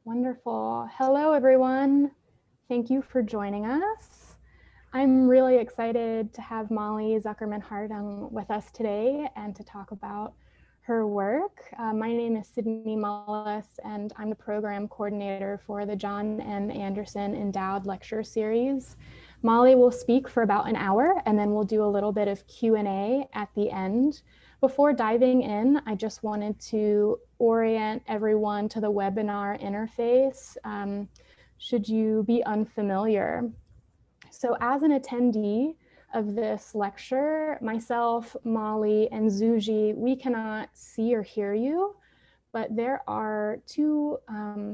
Wonderful. Hello, everyone. Thank you for joining us. I'm really excited to have Molly Zuckerman-Hartung with us today and to talk about her work. My name is Sydney Mullis, and I'm the program coordinator for the John M. Anderson Endowed Lecture Series. Molly will speak for about an hour, and then we'll do a little bit of Q&A at the end. Before diving in, I just wanted to orient everyone to the webinar interface, should you be unfamiliar. So as an attendee of this lecture, myself, Molly, and Zuji, we cannot see or hear you, but there are two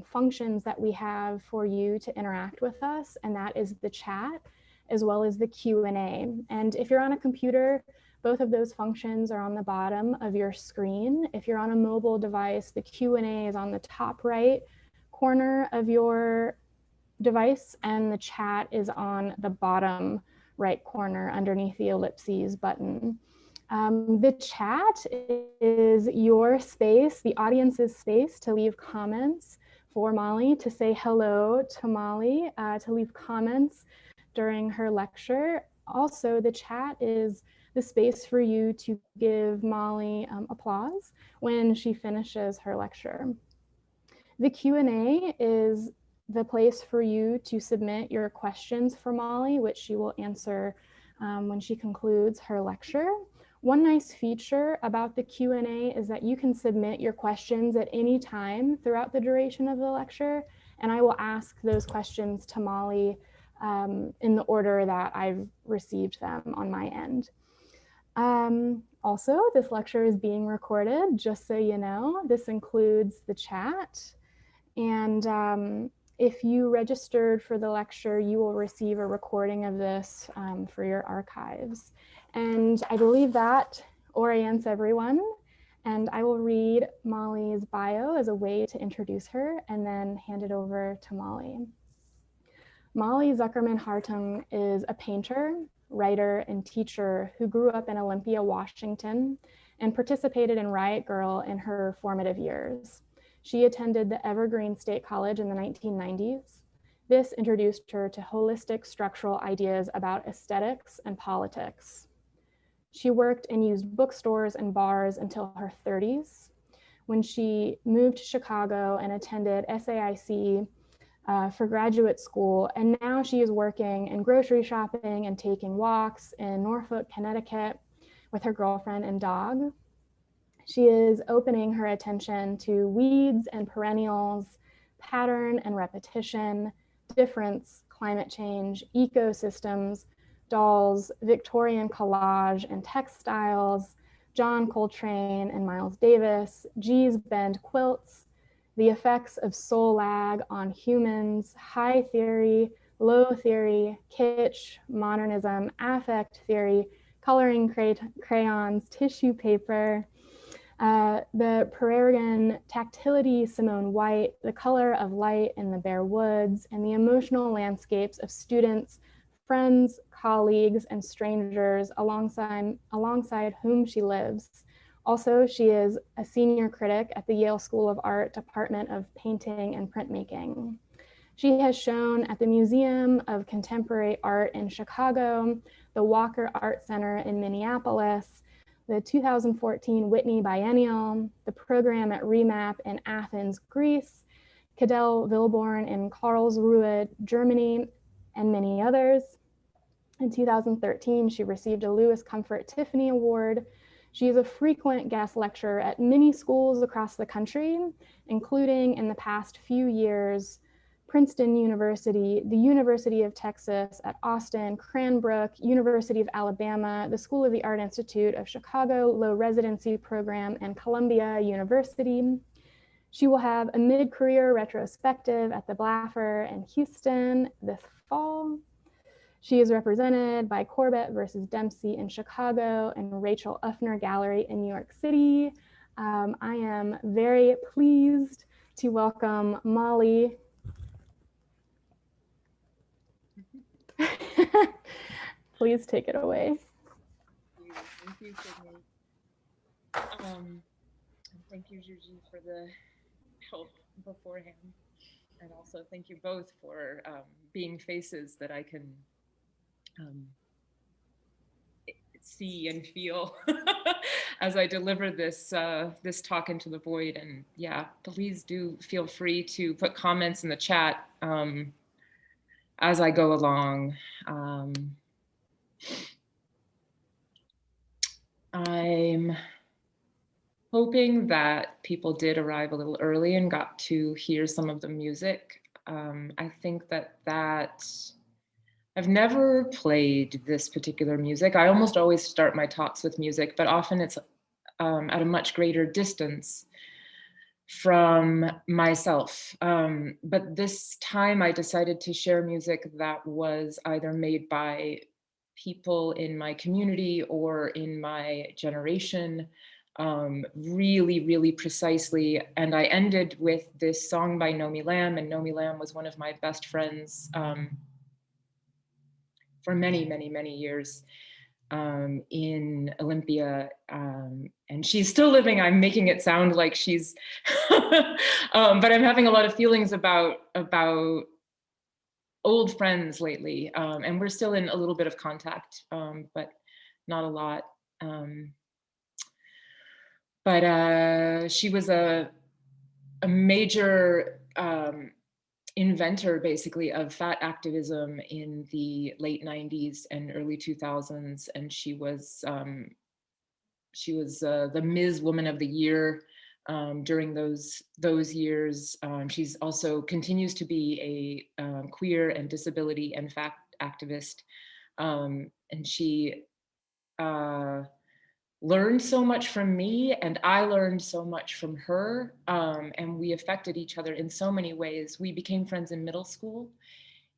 functions that we have for you to interact with us, and that is the chat as well as the Q&A. And if you're on a computer, both of those functions are on the bottom of your screen. If you're on a mobile device, the Q&A is on the top right corner of your device, and the chat is on the bottom right corner underneath the ellipses button. The chat is your space, the audience's space, to leave comments for Molly, to say hello to Molly, to leave comments during her lecture. Also, the chat is the space for you to give Molly applause when she finishes her lecture. The Q&A is the place for you to submit your questions for Molly, which she will answer when she concludes her lecture. One nice feature about the Q&A is that you can submit your questions at any time throughout the duration of the lecture, and I will ask those questions to Molly in the order that I've received them on my end. Also, this lecture is being recorded, just so you know. This includes the chat, and if you registered for the lecture, you will receive a recording of this for your archives. And I believe that orients everyone. And I will read Molly's bio as a way to introduce her and then hand it over to Molly. Molly Zuckerman-Hartung is a painter, writer, and teacher who grew up in Olympia, Washington, and participated in Riot Grrl in her formative years. She attended the Evergreen State College in the 1990s. This introduced her to holistic structural ideas about aesthetics and politics. She worked and used bookstores and bars until her 30s, when she moved to Chicago and attended SAIC for graduate school, and now she is working in grocery shopping and taking walks in Norfolk, Connecticut with her girlfriend and dog. She is opening her attention to weeds and perennials, pattern and repetition, difference, climate change, ecosystems, dolls, Victorian collage and textiles, John Coltrane and Miles Davis, G's bend quilts, the effects of soul lag on humans, high theory, low theory, kitsch, modernism, affect theory, coloring crayons, tissue paper, the parergon, tactility, Simone White, the color of light in the bare woods, and the emotional landscapes of students, friends, colleagues, and strangers alongside whom she lives. Also, she is a senior critic at the Yale School of Art, Department of Painting and Printmaking. She has shown at the Museum of Contemporary Art in Chicago, the Walker Art Center in Minneapolis, the 2014 Whitney Biennial, the program at Remap in Athens, Greece, Cadell Wilborn in Karlsruhe, Germany, and many others. In 2013, she received a Louis Comfort Tiffany Award. She is a frequent guest lecturer at many schools across the country, including in the past few years, Princeton University, the University of Texas at Austin, Cranbrook, University of Alabama, the School of the Art Institute of Chicago Low Residency Program, and Columbia University. She will have a mid-career retrospective at the Blaffer in Houston this fall. She is represented by Corbett versus Dempsey in Chicago and Rachel Uffner Gallery in New York City. I am very pleased to welcome Molly. Please take it away. Thank you, Sydney. Thank you, Juji, for the help beforehand. And also thank you both for being faces that I can see and feel as I deliver this this talk into the void. And yeah, please do feel free to put comments in the chat as I go along. I'm hoping that people did arrive a little early and got to hear some of the music. I think that I've never played this particular music. I almost always start my talks with music, but often it's at a much greater distance from myself. But this time I decided to share music that was either made by people in my community or in my generation, really, really precisely. And I ended with this song by Nomi Lamb, and Nomi Lamb was one of my best friends for many, many, many years in Olympia, and she's still living. I'm making it sound like she's, but I'm having a lot of feelings about old friends lately, and we're still in a little bit of contact, but not a lot. But she was a major inventor, basically, of fat activism in the late 90s and early 2000s, and she was the Ms. Woman of the Year during those years. She's also continues to be a queer and disability and fact activist, and she learned so much from me, and I learned so much from her, and we affected each other in so many ways. We became friends in middle school,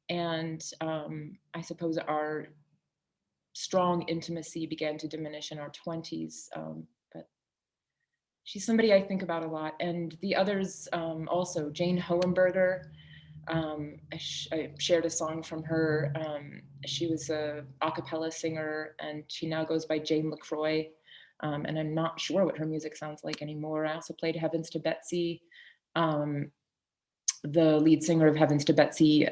and I suppose our strong intimacy began to diminish in our 20s, but she's somebody I think about a lot. And the others also, Jane Hohenberger, I shared a song from her. She was a cappella singer, and she now goes by Jane LaCroix. And I'm not sure what her music sounds like anymore. I also played Heavens to Betsy. The lead singer of Heavens to Betsy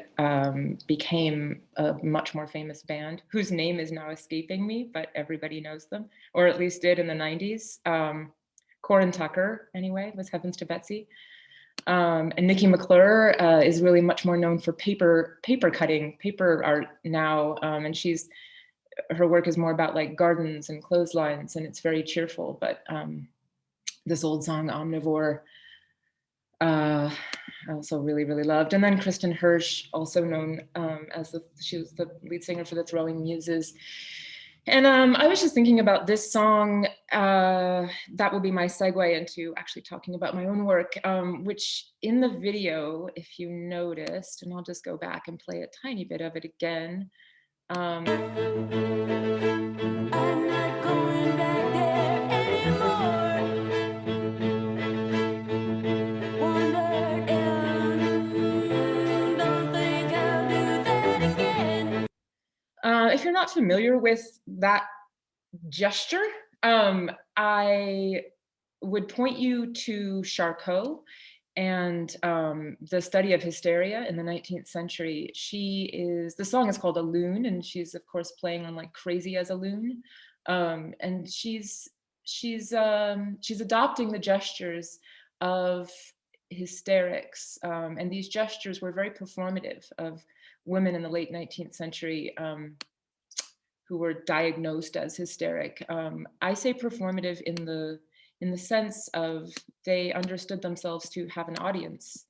became a much more famous band, whose name is now escaping me, but everybody knows them, or at least did in the 90s. Corin Tucker, anyway, was Heavens to Betsy. And Nikki McClure is really much more known for paper cutting, paper art now, and her work is more about like gardens and clotheslines, and it's very cheerful. But this old song, Omnivore, I also really, really loved. And then Kristen Hirsch, also known as she was the lead singer for the Throwing Muses. And I was just thinking about this song. That will be my segue into actually talking about my own work, which in the video, if you noticed, and I'll just go back and play a tiny bit of it again. I'm not going back there anymore. Wondered and don't think I'll do that again. If you're not familiar with that gesture, I would point you to Charcot and the study of hysteria in the 19th century. The song is called A Loon, and she's of course playing on like Crazy as a Loon. And she's adopting the gestures of hysterics. And these gestures were very performative of women in the late 19th century who were diagnosed as hysteric. I say performative in the sense of they understood themselves to have an audience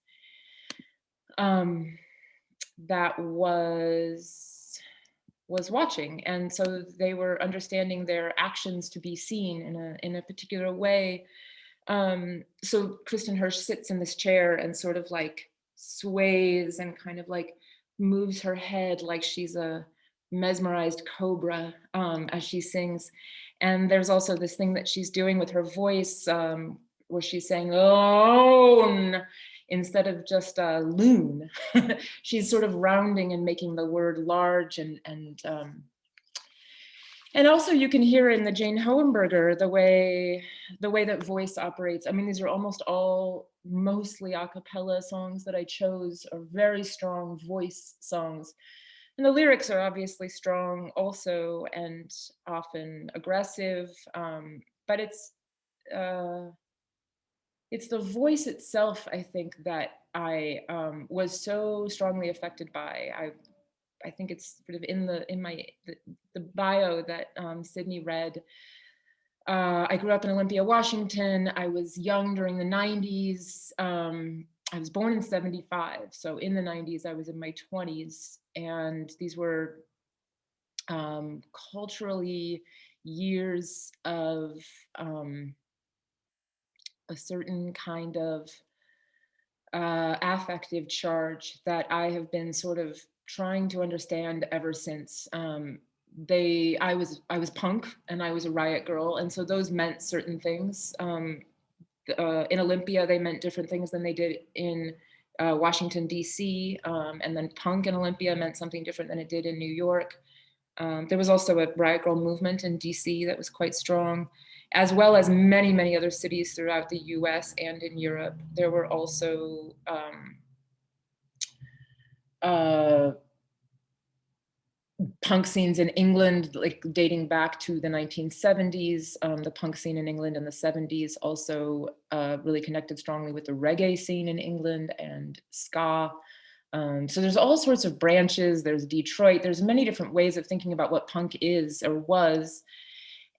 that was watching, and so they were understanding their actions to be seen in a particular way. So Kristen Hirsch sits in this chair and sort of like sways and kind of like moves her head like she's a mesmerized cobra as she sings. And there's also this thing that she's doing with her voice where she's saying "own" instead of just loon. She's sort of rounding and making the word large, and And also you can hear in the Jane Hohenberger the way that voice operates. I mean, these are almost all mostly a cappella songs that I chose, are very strong voice songs. And the lyrics are obviously strong also, and often aggressive, but it's the voice itself, I think, that I was so strongly affected by. I think it's sort of in the bio that Sydney read. I grew up in Olympia, Washington. I was young during the 90s. I was born in 75. So in the 90s, I was in my 20s. And these were culturally years of a certain kind of affective charge that I have been sort of trying to understand ever since. I was punk and I was a Riot Grrl, and so those meant certain things. In Olympia, they meant different things than they did in Washington D.C. And then punk in Olympia meant something different than it did in New York. There was also a Riot Grrl movement in DC that was quite strong, as well as many, many other cities throughout the US and in Europe. There were also punk scenes in England, like dating back to the 1970s. The punk scene in England in the 70s also really connected strongly with the reggae scene in England and ska. So there's all sorts of branches. There's Detroit. There's many different ways of thinking about what punk is or was.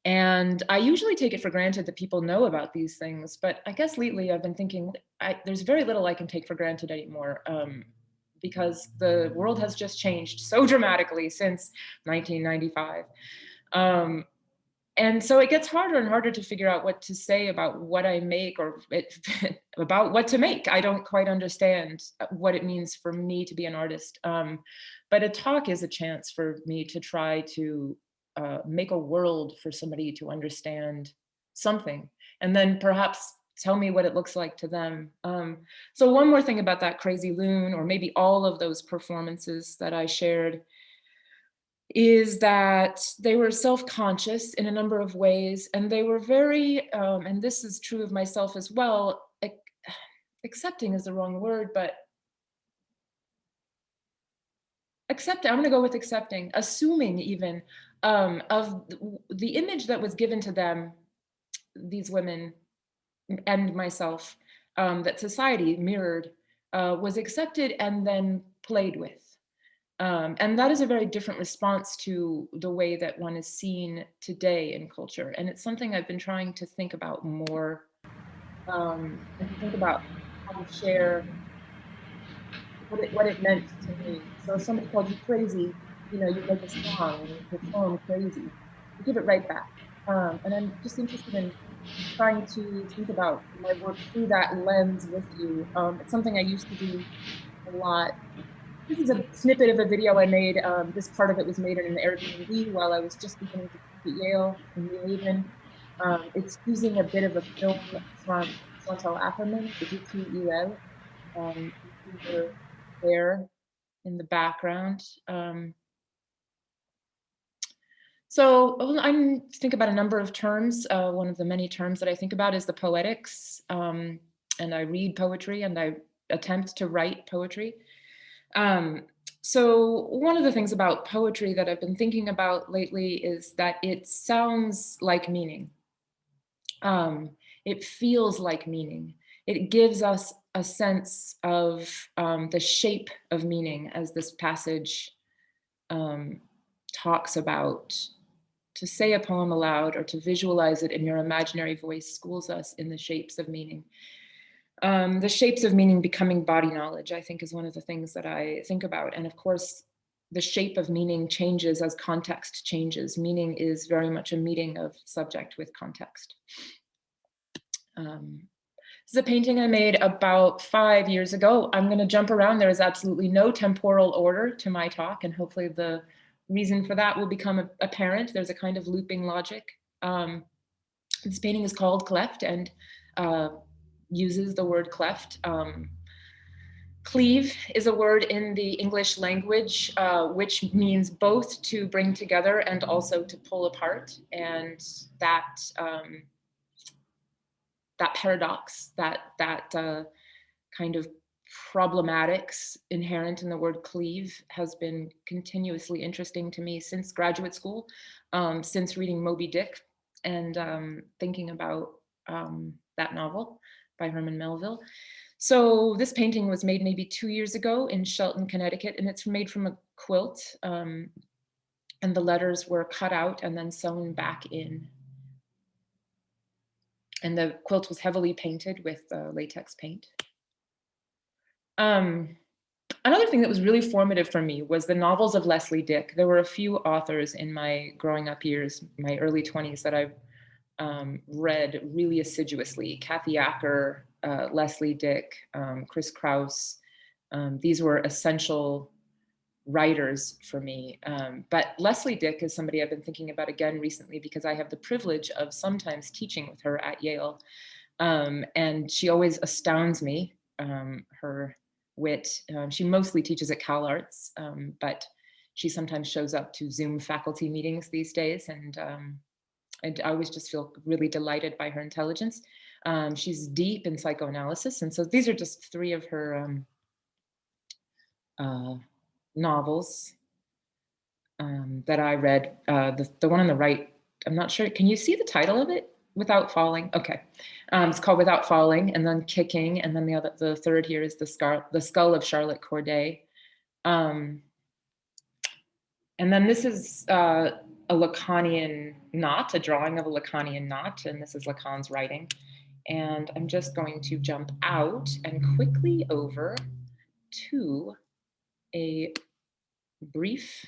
And I usually take it for granted that people know about these things. But I guess lately I've been thinking there's very little I can take for granted anymore, because the world has just changed so dramatically since 1995. And so it gets harder and harder to figure out what to say about what I make, or about what to make. I don't quite understand what it means for me to be an artist. But a talk is a chance for me to try to make a world for somebody to understand something, and then perhaps tell me what it looks like to them. So one more thing about that Crazy Loon, or maybe all of those performances that I shared, is that they were self-conscious in a number of ways, and they were very, and this is true of myself as well, accepting is the wrong word, but accepting, I'm gonna go with accepting, assuming even, of the image that was given to them, these women and myself, that society mirrored, was accepted and then played with. And that is a very different response to the way that one is seen today in culture. And it's something I've been trying to think about more, and to think about how to share what it meant to me. So if somebody called you crazy, you know, you make a song and you perform crazy, you give it right back. And I'm just interested in trying to think about my work through that lens with you. It's something I used to do a lot. This is a snippet of a video I made. This part of it was made in an Airbnb while I was just beginning to teach at Yale in New Haven. It's using a bit of a film from Chantal Akerman, the Victorian. You see her there in the background. So I think about a number of terms. One of the many terms that I think about is the poetics. And I read poetry and I attempt to write poetry. So one of the things about poetry that I've been thinking about lately is that it sounds like meaning. It feels like meaning. It gives us a sense of the shape of meaning, as this passage talks about. To say a poem aloud or to visualize it in your imaginary voice schools us in the shapes of meaning. The shapes of meaning becoming body knowledge, I think, is one of the things that I think about. And of course, the shape of meaning changes as context changes. Meaning is very much a meeting of subject with context. This is a painting I made about 5 years ago. I'm going to jump around. There is absolutely no temporal order to my talk, and hopefully the reason for that will become apparent. There's a kind of looping logic. This painting is called Cleft and uses the word cleft. Cleave is a word in the English language, which means both to bring together and also to pull apart. And that that paradox, that kind of problematics inherent in the word cleave has been continuously interesting to me since graduate school, since reading Moby Dick and thinking about that novel by Herman Melville. So this painting was made maybe 2 years ago in Shelton, Connecticut, and it's made from a quilt. And the letters were cut out and then sewn back in. And the quilt was heavily painted with latex paint. Another thing that was really formative for me was the novels of Leslie Dick. There were a few authors in my growing up years, my early 20s, that I read really assiduously. Kathy Acker, Leslie Dick, Chris Kraus. These were essential writers for me. But Leslie Dick is somebody I've been thinking about again recently because I have the privilege of sometimes teaching with her at Yale. And she always astounds me, her wit. She mostly teaches at CalArts, but she sometimes shows up to Zoom faculty meetings these days. And I always just feel really delighted by her intelligence. She's deep in psychoanalysis. And so these are just 3 of her novels that I read. The one on the right, I'm not sure, can you see the title of it? Without Falling. Okay. It's called Without Falling, and then Kicking, and then the third here is the Skull of Charlotte Corday. And then this is a Lacanian knot, a drawing of a Lacanian knot, and this is Lacan's writing. And I'm just going to jump out and quickly over to a brief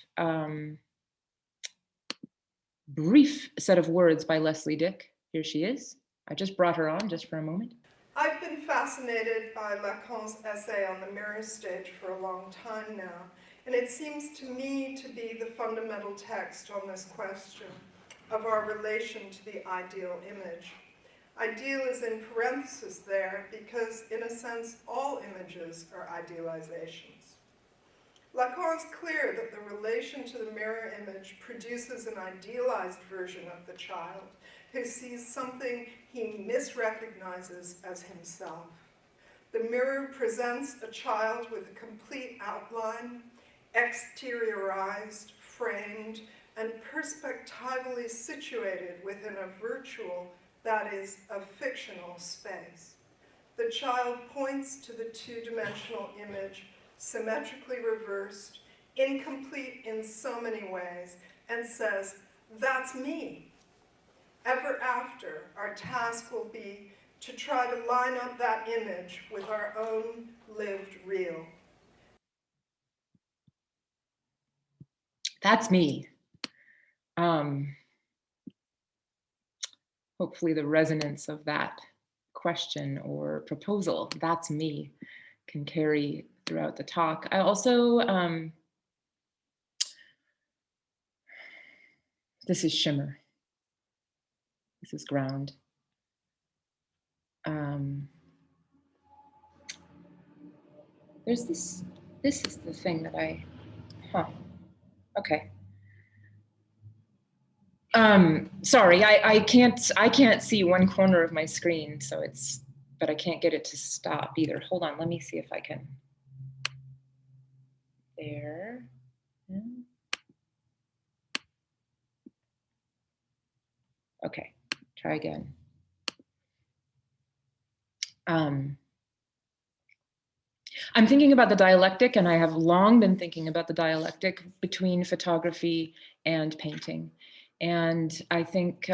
set of words by Leslie Dick. Here she is. I just brought her on just for a moment. I've been fascinated by Lacan's essay on the mirror stage for a long time now, and it seems to me to be the fundamental text on this question of our relation to the ideal image. Ideal is in parenthesis there because, in a sense, all images are idealizations. Lacan's clear that the relation to the mirror image produces an idealized version of the child who sees something he misrecognizes as himself. The mirror presents a child with a complete outline, exteriorized, framed, and perspectively situated within a virtual, that is, a fictional space. The child points to the two-dimensional image, symmetrically reversed, incomplete in so many ways, and says, "That's me." Ever after, our task will be to try to line up that image with our own lived real. That's me. Hopefully the resonance of that question or proposal, that's me, can carry throughout the talk. I also, this is shimmer. This is ground. There's this is the thing that okay. Sorry, I can't see one corner of my screen, so but I can't get it to stop either. Hold on, let me see if I can. There. Yeah. Okay, try again. I'm thinking about the dialectic, and I have long been thinking about the dialectic between photography and painting. And I think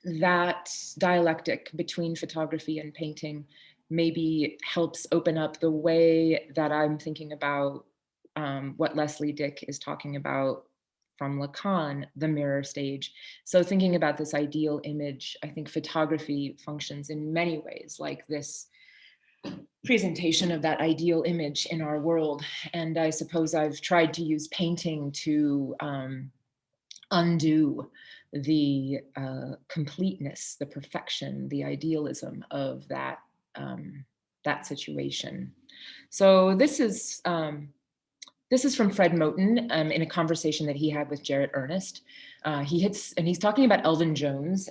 that dialectic between photography and painting maybe helps open up the way that I'm thinking about what Leslie Dick is talking about from Lacan, the mirror stage. So thinking about this ideal image, I think photography functions in many ways like this presentation of that ideal image in our world. And I suppose I've tried to use painting to undo the completeness, the perfection, the idealism of that that situation. So this is from Fred Moten in a conversation that he had with Jarrett Ernest. He's talking about Elvin Jones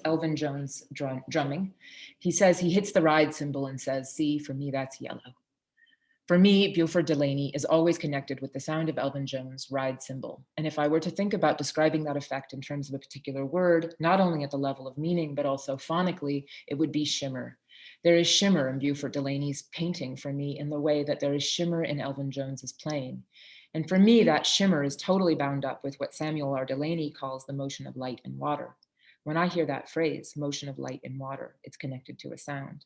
drumming. He says he hits the ride cymbal and says, "See, for me, that's yellow." For me, Buford Delaney is always connected with the sound of Elvin Jones' ride cymbal. And if I were to think about describing that effect in terms of a particular word, not only at the level of meaning, but also phonically, it would be shimmer. There is shimmer in Buford Delaney's painting for me in the way that there is shimmer in Elvin Jones's playing. And for me, that shimmer is totally bound up with what Samuel R. Delaney calls the motion of light and water. When I hear that phrase, motion of light and water, it's connected to a sound.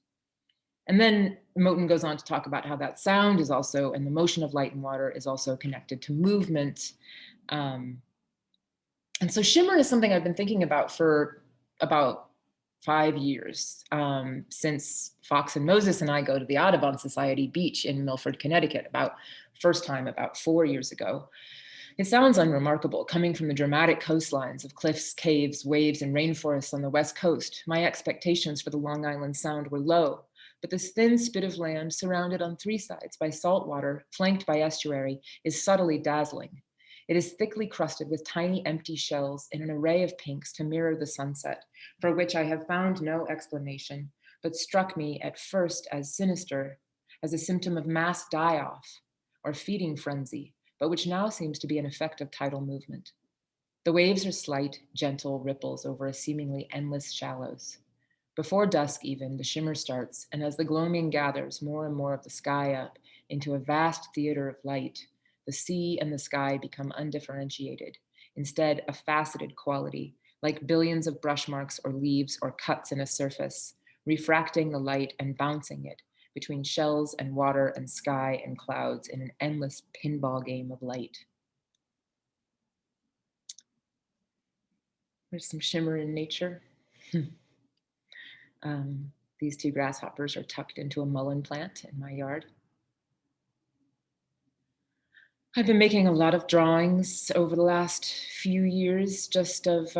And then Moten goes on to talk about how that sound is also, and the motion of light and water is also connected to movement. And so shimmer is something I've been thinking about for about 5 years, since Fox and Moses and I go to the Audubon Society beach in Milford, Connecticut, first time about 4 years ago. It sounds unremarkable, coming from the dramatic coastlines of cliffs, caves, waves, and rainforests on the West Coast. My expectations for the Long Island Sound were low. But this thin spit of land, surrounded on 3 sides by salt water, flanked by estuary, is subtly dazzling. It is thickly crusted with tiny empty shells in an array of pinks to mirror the sunset, for which I have found no explanation, but struck me at first as sinister, as a symptom of mass die-off or feeding frenzy, but which now seems to be an effect of tidal movement. The waves are slight, gentle ripples over a seemingly endless shallows. Before dusk even, the shimmer starts, and as the gloaming gathers more and more of the sky up into a vast theater of light, the sea and the sky become undifferentiated, instead a faceted quality, like billions of brush marks or leaves or cuts in a surface, refracting the light and bouncing it between shells and water and sky and clouds in an endless pinball game of light. There's some shimmer in nature. These 2 grasshoppers are tucked into a mullein plant in my yard. I've been making a lot of drawings over the last few years, just of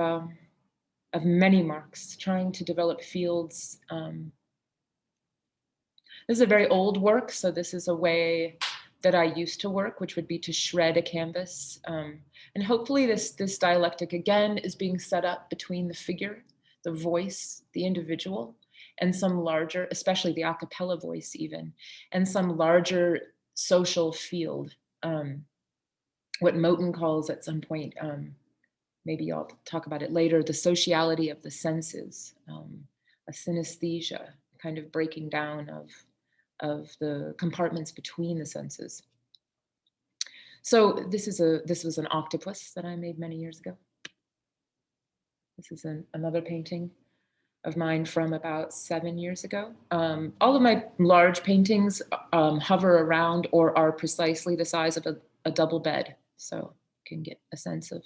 many marks, trying to develop fields. This is a very old work, so this is a way that I used to work, which would be to shred a canvas. And hopefully this dialectic, again, is being set up between the figure, the voice, the individual, and some larger, especially the a cappella voice even, and some larger social field. What Moten calls at some point, maybe I'll talk about it later, the sociality of the senses, a synesthesia, kind of breaking down of the compartments between the senses. So this was an octopus that I made many years ago. This is another painting of mine from about 7 years ago. All of my large paintings hover around or are precisely the size of a double bed. So you can get a sense of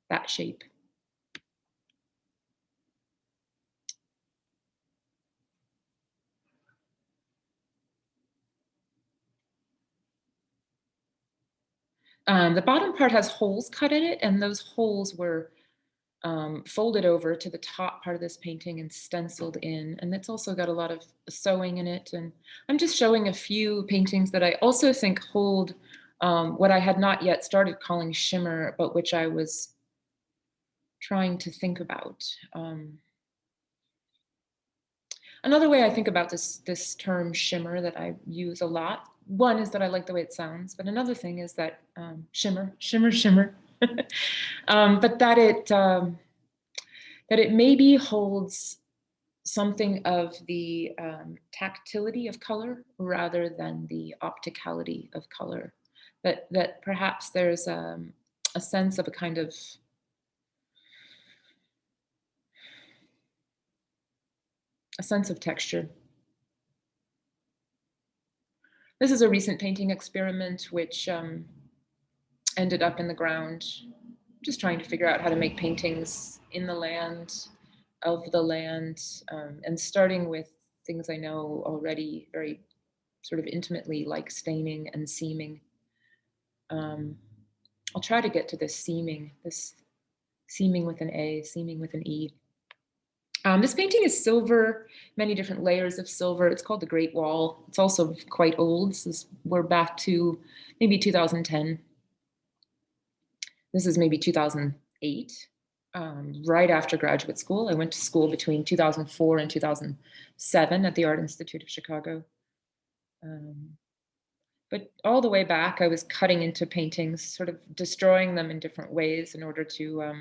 that shape. The bottom part has holes cut in it, and those holes were folded over to the top part of this painting and stenciled in. And it's also got a lot of sewing in it. And I'm just showing a few paintings that I also think hold what I had not yet started calling shimmer, but which I was trying to think about. Another way I think about this term shimmer that I use a lot, one is that I like the way it sounds, but another thing is that shimmer, but that it maybe holds something of the tactility of color rather than the opticality of color. That perhaps there's a sense of a kind of texture. This is a recent painting experiment which ended up in the ground, just trying to figure out how to make paintings in the land, of the land, and starting with things I know already very sort of intimately, like staining and seaming. I'll try to get to this seaming with an A, seaming with an E. This painting is silver, many different layers of silver. It's called the Great Wall. It's also quite old. We're back to maybe 2010. This is maybe 2008, right after graduate school. I went to school between 2004 and 2007 at the Art Institute of Chicago. But all the way back, I was cutting into paintings, sort of destroying them in different ways in order to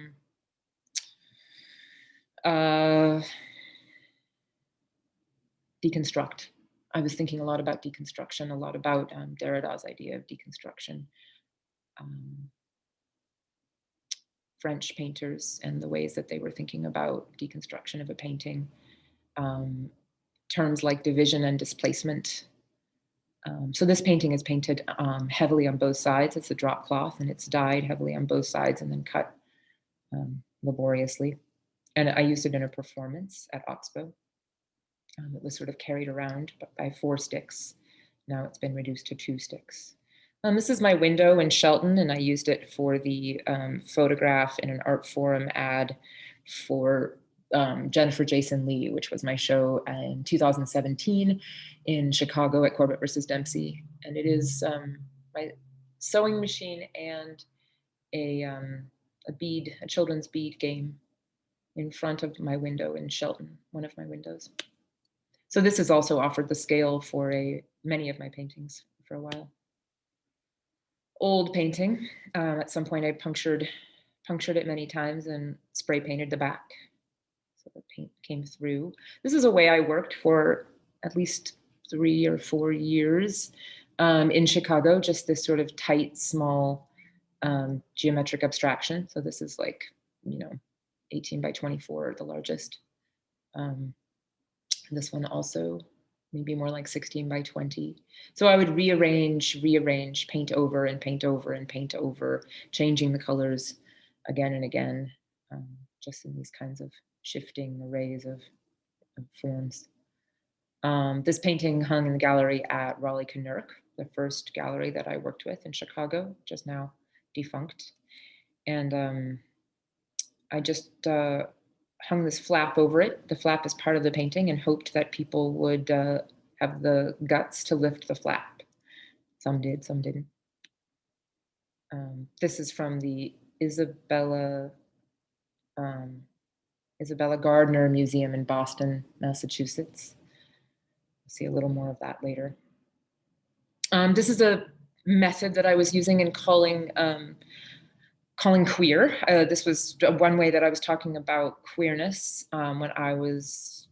deconstruct. I was thinking a lot about deconstruction, a lot about Derrida's idea of deconstruction. French painters and the ways that they were thinking about deconstruction of a painting. Terms like division and displacement. So this painting is painted heavily on both sides. It's a drop cloth and it's dyed heavily on both sides and then cut laboriously. And I used it in a performance at Oxbow. It was sort of carried around by 4 sticks. Now it's been reduced to 2 sticks. This is my window in Shelton, and I used it for the photograph in an art forum ad for Jennifer Jason Leigh, which was my show in 2017 in Chicago at Corbett versus Dempsey. And it is my sewing machine and a children's bead game in front of my window in Shelton, one of my windows. So this has also offered the scale for many of my paintings for a while. Old painting. At some point I punctured it many times and spray painted the back. So the paint came through. This is a way I worked for at least 3 or 4 years in Chicago, just this sort of tight, small geometric abstraction. So this is like, 18 by 24, the largest. This one also maybe more like 16 by 20. So I would rearrange, paint over and paint over and paint over, changing the colors again and again, just in these kinds of shifting arrays of forms. This painting hung in the gallery at Raleigh Knurk, the first gallery that I worked with in Chicago, just now defunct. And I just hung this flap over it. The flap is part of the painting, and hoped that people would have the guts to lift the flap. Some did, some didn't. This is from the Isabella Gardner Museum in Boston, Massachusetts. We'll see a little more of that later. This is a method that I was using in calling queer. This was one way that I was talking about queerness when I was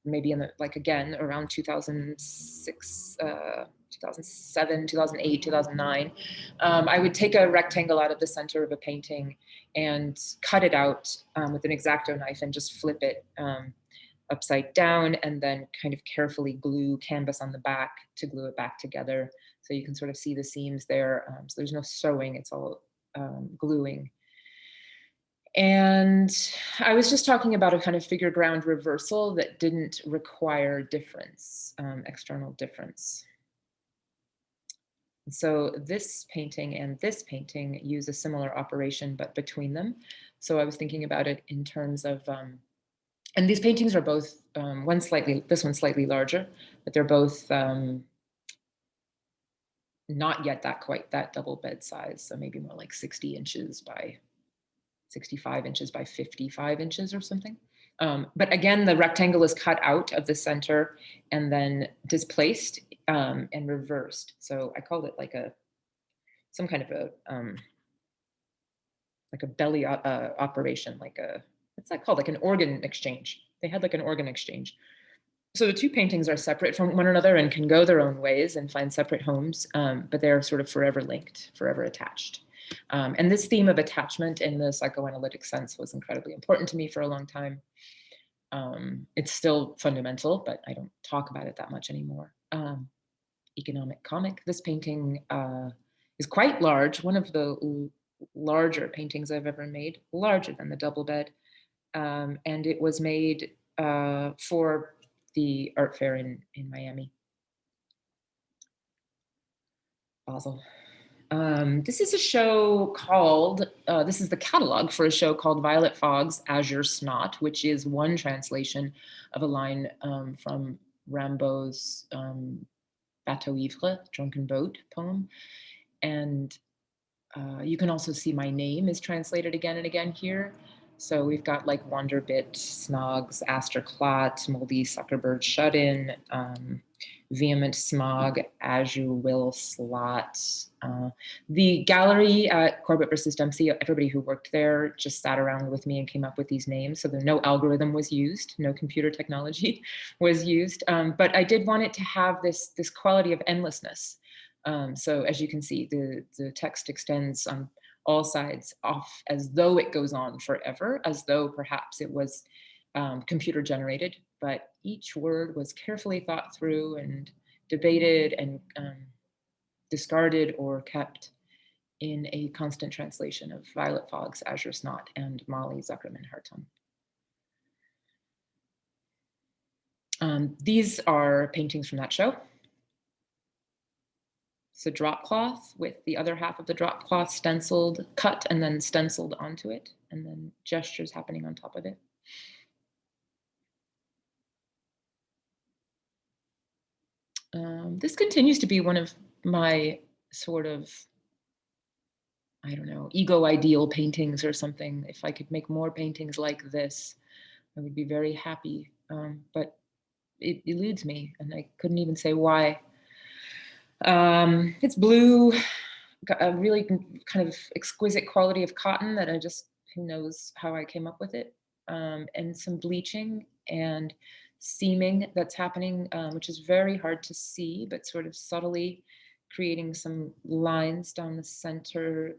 maybe in the, again, around 2006, 2007, 2008, 2009. I would take a rectangle out of the center of a painting and cut it out with an X-Acto knife and just flip it upside down, and then kind of carefully glue canvas on the back to glue it back together. So you can sort of see the seams there. So there's no sewing, it's all gluing. And I was just talking about a kind of figure ground reversal that didn't require difference, external difference. So this painting and this painting use a similar operation, but between them. So I was thinking about it in terms of, and these paintings are both, this one's slightly larger, but they're both not yet quite that double bed size. So maybe more like 60 inches by 65 inches by 55 inches or something. But again, the rectangle is cut out of the center and then displaced and reversed. So I called it like some kind of a belly operation, what's that called? Like an organ exchange. They had like an organ exchange. So the two paintings are separate from one another and can go their own ways and find separate homes, but they're sort of forever linked, forever attached. And this theme of attachment in the psychoanalytic sense was incredibly important to me for a long time. It's still fundamental, but I don't talk about it that much anymore. Economic comic. This painting is quite large, one of the larger paintings I've ever made, larger than the double bed. And it was made for the art fair in Miami, Basel. This is a show called, this is the catalog for a show called Violet Fogg's Azure Snot, which is one translation of a line from Rimbaud's Bateau Ivre, Drunken Boat poem. And you can also see my name is translated again and again here. So we've got like Wonderbit, Snogs, Asterclot, Moldy Suckerbird Shut-In, Vehement Smog, Azure Will Slot. The gallery at Corbett versus Dempsey, everybody who worked there just sat around with me and came up with these names. So no algorithm was used, no computer technology was used. But I did want it to have this quality of endlessness. So as you can see, the text extends on all sides off as though it goes on forever, as though perhaps it was computer generated, but each word was carefully thought through and debated and discarded or kept in a constant translation of Violet Fogg's Azure Snot and Molly Zuckerman-Hartung. These are paintings from that show. It's a drop cloth with the other half of the drop cloth stenciled, cut and then stenciled onto it, and then gestures happening on top of it. This continues to be one of my sort of, I don't know, ego ideal paintings or something. If I could make more paintings like this, I would be very happy. But it eludes me, and I couldn't even say why. It's blue, got a really kind of exquisite quality of cotton that I just, who knows how I came up with it, and some bleaching and seaming that's happening, which is very hard to see, but sort of subtly creating some lines down the center,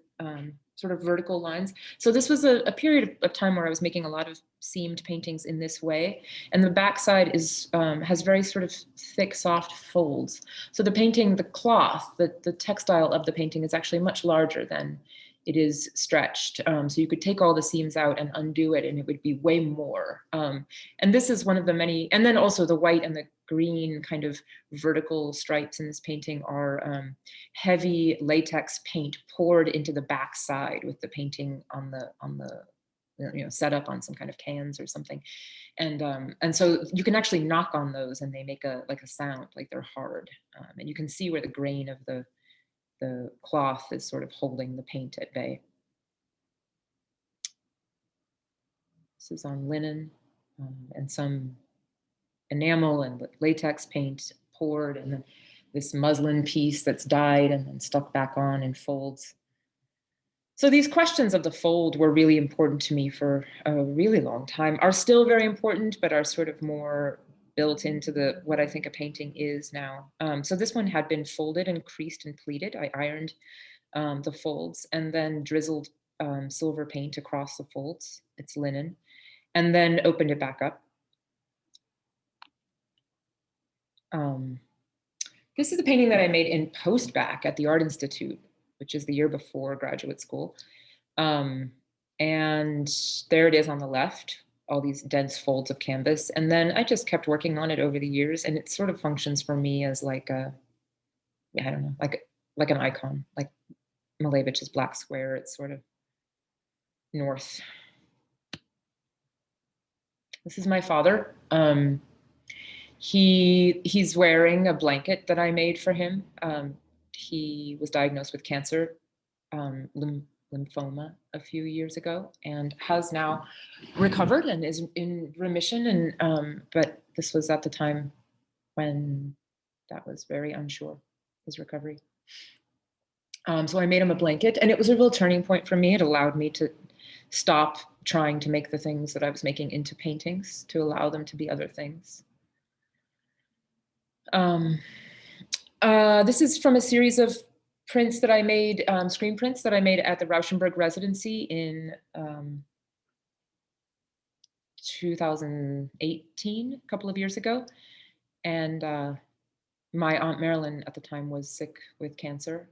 sort of vertical lines. So this was a period of time where I was making a lot of seamed paintings in this way. And the backside is has very sort of thick, soft folds. So the painting, the cloth, the textile of the painting is actually much larger than it is stretched. So you could take all the seams out and undo it and it would be way more. And this is one of the many, and then also the white and the green kind of vertical stripes in this painting are heavy latex paint poured into the back side with the painting on the set up on some kind of cans or something. And so you can actually knock on those and they make a sound, like they're hard. And you can see where the grain of the cloth is sort of holding the paint at bay. This is on linen and some enamel and latex paint poured, and then this muslin piece that's dyed and then stuck back on in folds. So these questions of the fold were really important to me for a really long time, are still very important, but are sort of more built into what I think a painting is now. So this one had been folded and creased and pleated. I ironed the folds and then drizzled silver paint across the folds. It's linen, and then opened it back up. This is a painting that I made in post-bac at the Art Institute, which is the year before graduate school. And there it is on the left, all these dense folds of canvas. And then I just kept working on it over the years, and it sort of functions for me as like a, I don't know, like an icon, like Malevich's Black Square. It's sort of north. This is my father. He's wearing a blanket that I made for him. He was diagnosed with cancer, lymphoma, a few years ago, and has now recovered and is in remission. And but this was at the time when that was very unsure, his recovery. So I made him a blanket, and it was a real turning point for me. It allowed me to stop trying to make the things that I was making into paintings, to allow them to be other things. This is from a series of prints that I made, screen prints that I made at the Rauschenberg residency in 2018, a couple of years ago. And my Aunt Marilyn at the time was sick with cancer,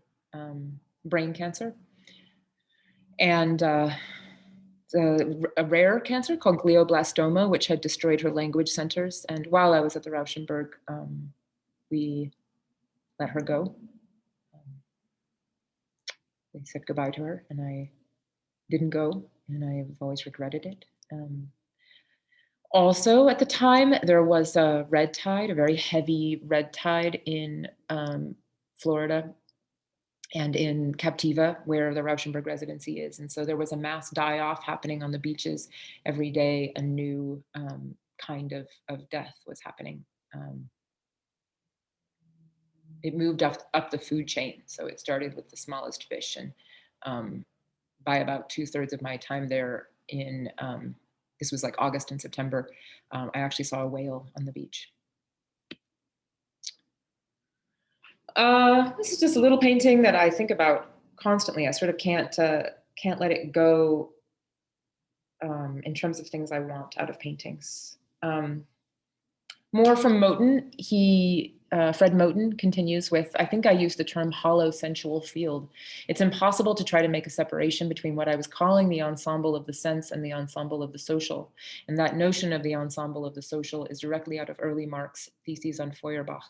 brain cancer. And a rare cancer called glioblastoma, which had destroyed her language centers. And while I was at the Rauschenberg, we let her go. they said goodbye to her, and I didn't go, and I've always regretted it. Also, at the time, there was a red tide, a very heavy red tide in Florida and in Captiva, where the Rauschenberg residency is. And so there was a mass die-off happening on the beaches every day. A new kind of death was happening. It moved up the food chain. So it started with the smallest fish. And by about 2/3 of my time there in, this was like August and September, I actually saw a whale on the beach. This is just a little painting that I think about constantly. I sort of can't let it go in terms of things I want out of paintings. More from Moten. Fred Moten continues with, I think I used the term hollow sensual field. It's impossible to try to make a separation between what I was calling the ensemble of the sense and the ensemble of the social. And that notion of the ensemble of the social is directly out of early Marx's theses on Feuerbach.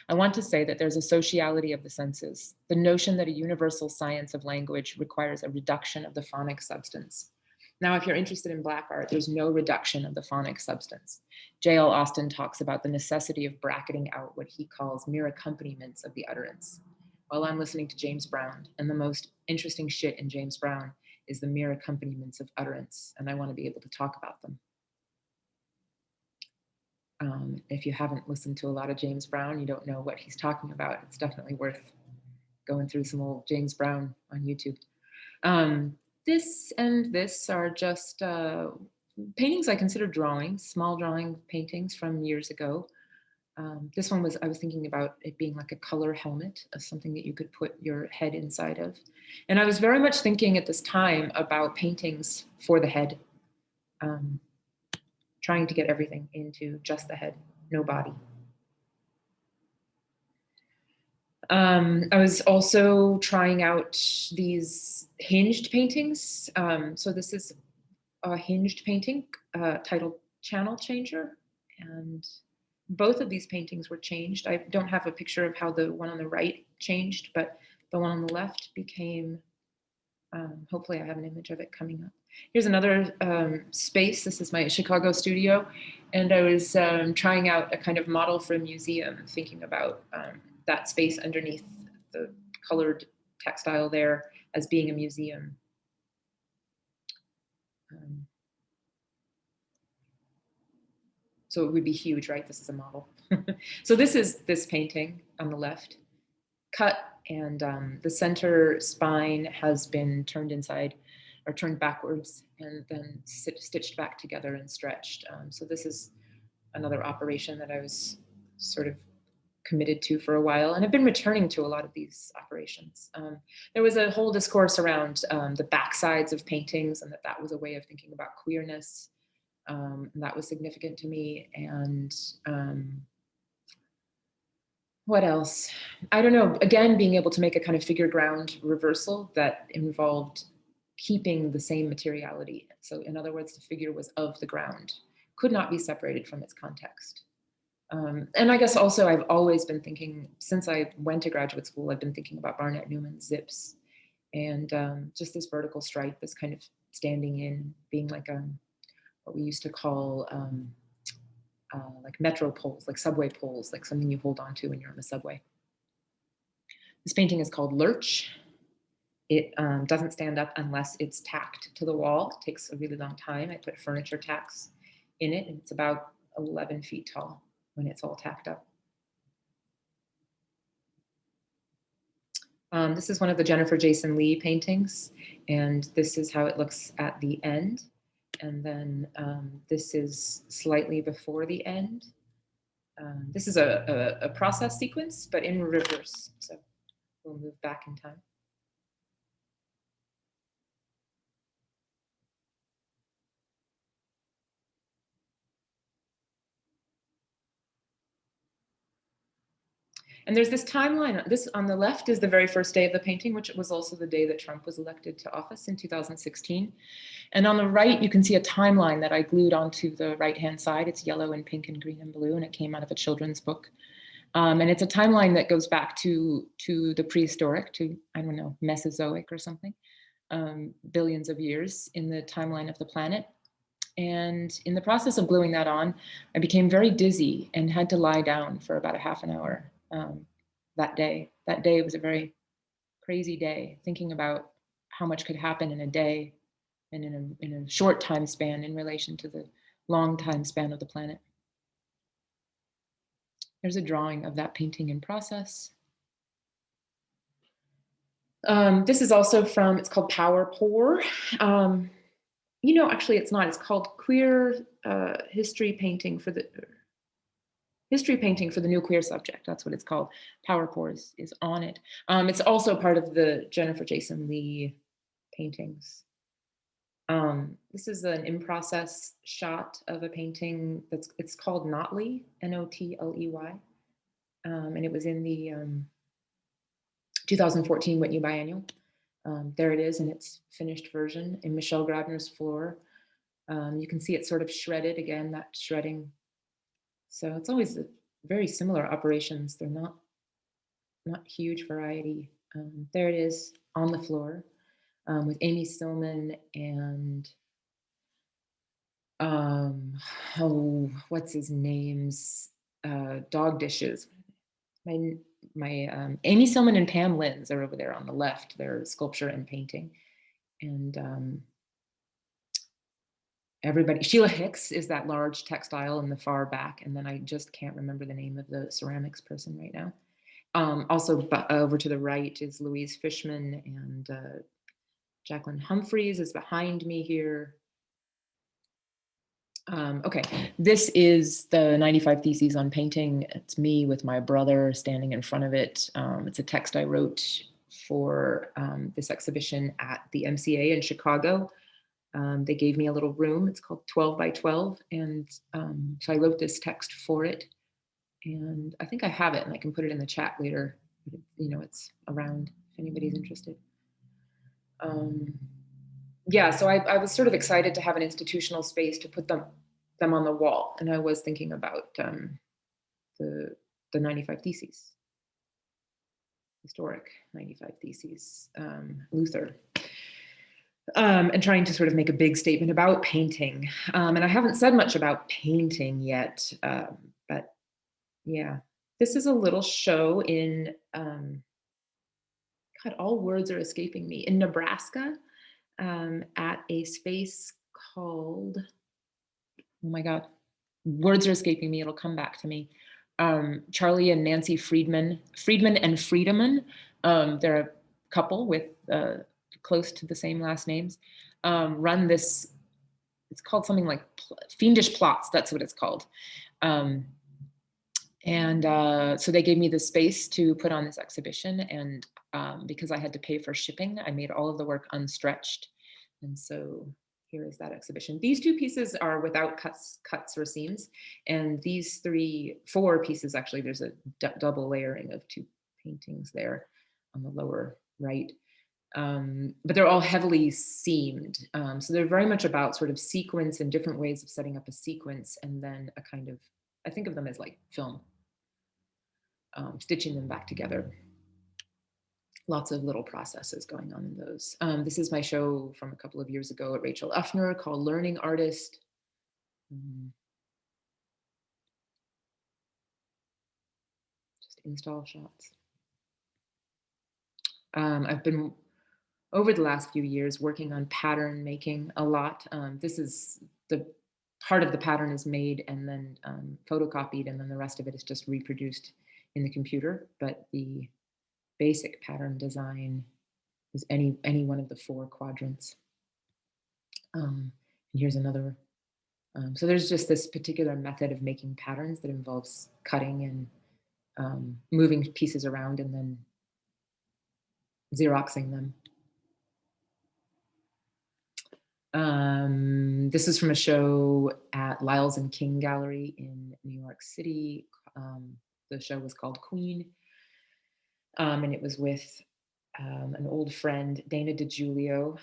I want to say that there's a sociality of the senses, the notion that a universal science of language requires a reduction of the phonic substance. Now, if you're interested in Black art, there's no reduction of the phonic substance. J.L. Austin talks about the necessity of bracketing out what he calls mere accompaniments of the utterance. While I'm listening to James Brown, and the most interesting shit in James Brown is the mere accompaniments of utterance, and I want to be able to talk about them. If you haven't listened to a lot of James Brown, you don't know what he's talking about. It's definitely worth going through some old James Brown on YouTube. This and this are just paintings I consider drawings, small drawing paintings from years ago. This one I was thinking about it being like a color helmet, something that you could put your head inside of. And I was very much thinking at this time about paintings for the head. Trying to get everything into just the head, no body. I was also trying out these hinged paintings. So this is a hinged painting titled Channel Changer. And both of these paintings were changed. I don't have a picture of how the one on the right changed, but the one on the left became, hopefully I have an image of it coming up. Here's another space. This is my Chicago studio. And I was trying out a kind of model for a museum, thinking about that space underneath the colored textile there as being a museum. So it would be huge, right? This is a model. So this is this painting on the left, cut, and the center spine has been turned inside or turned backwards and then stitched back together and stretched. So this is another operation that I was sort of committed to for a while, and I've been returning to a lot of these operations. There was a whole discourse around the backsides of paintings, and that was a way of thinking about queerness. And that was significant to me. And what else? I don't know. Again, being able to make a kind of figure ground reversal that involved keeping the same materiality. So in other words, the figure was of the ground, could not be separated from its context. And I guess also I've always been thinking, since I went to graduate school, I've been thinking about Barnett Newman's zips and just this vertical stripe, this kind of standing in, being like what we used to call like metro poles, like subway poles, like something you hold on to when you're on the subway. This painting is called Lurch. It doesn't stand up unless it's tacked to the wall. It takes a really long time. I put furniture tacks in it, and it's about 11 feet tall when it's all tacked up. This is one of the Jennifer Jason Leigh paintings, and this is how it looks at the end. And then this is slightly before the end. This is a process sequence, but in reverse. So we'll move back in time. And there's this timeline. This on the left is the very first day of the painting, which was also the day that Trump was elected to office in 2016. And on the right, you can see a timeline that I glued onto the right-hand side. It's yellow and pink and green and blue, and it came out of a children's book. And it's a timeline that goes back to the prehistoric, to, I don't know, Mesozoic or something, billions of years in the timeline of the planet. And in the process of gluing that on, I became very dizzy and had to lie down for about a half an hour that day. That day was a very crazy day, thinking about how much could happen in a day and in a short time span in relation to the long time span of the planet. There's a drawing of that painting in process. This is also from, it's called Power Pour. You know, actually it's not, it's called Queer History Painting for the New Queer Subject. That's what it's called. Power Pour is on it. It's also part of the Jennifer Jason Lee paintings. This is an in-process shot of a painting it's called Notley, Notley. And it was in the 2014 Whitney Biennial. There it is in its finished version in Michelle Grabner's floor. You can see it's sort of shredded again, that shredding. So it's always very similar operations. They're not huge variety. There it is on the floor with Amy Stillman and what's his name's dog dishes. My Amy Stillman and Pam Linz are over there on the left. They're sculpture and painting. And everybody, Sheila Hicks is that large textile in the far back. And then I just can't remember the name of the ceramics person right now. Also over to the right is Louise Fishman, and Jacqueline Humphreys is behind me here. Okay, this is the 95 Theses on Painting. It's me with my brother standing in front of it. It's a text I wrote for this exhibition at the MCA in Chicago. They gave me a little room. It's called 12 by 12. And so I wrote this text for it. And I think I have it and I can put it in the chat later. You know, it's around if anybody's interested. Yeah, so I was sort of excited to have an institutional space to put them on the wall. And I was thinking about the 95 Theses, historic 95 Theses, Luther. And trying to sort of make a big statement about painting. And I haven't said much about painting yet, but yeah, this is a little show in, God, all words are escaping me, in Nebraska, at a space called, oh my God, words are escaping me, it'll come back to me. Charlie and Nancy Friedman and Friedemann, they're a couple with close to the same last names, run this, it's called something like Fiendish Plots, that's what it's called. So they gave me the space to put on this exhibition, and because I had to pay for shipping, I made all of the work unstretched. And so here is that exhibition. These two pieces are without cuts or seams. And these four pieces, actually, there's a double layering of two paintings there on the lower right. But they're all heavily seamed. So they're very much about sort of sequence and different ways of setting up a sequence, and then a kind of, I think of them as like film, stitching them back together. Lots of little processes going on in those. This is my show from a couple of years ago at Rachel Uffner called Learning Artist. Just install shots. I've been, over the last few years, working on pattern making a lot. This is the part of the pattern is made and then photocopied, and then the rest of it is just reproduced in the computer. But the basic pattern design is any one of the four quadrants. And here's another. So there's just this particular method of making patterns that involves cutting and moving pieces around and then Xeroxing them. This is from a show at Lyles and King Gallery in New York City. The show was called Queen. And it was with an old friend, Dana DiGiulio.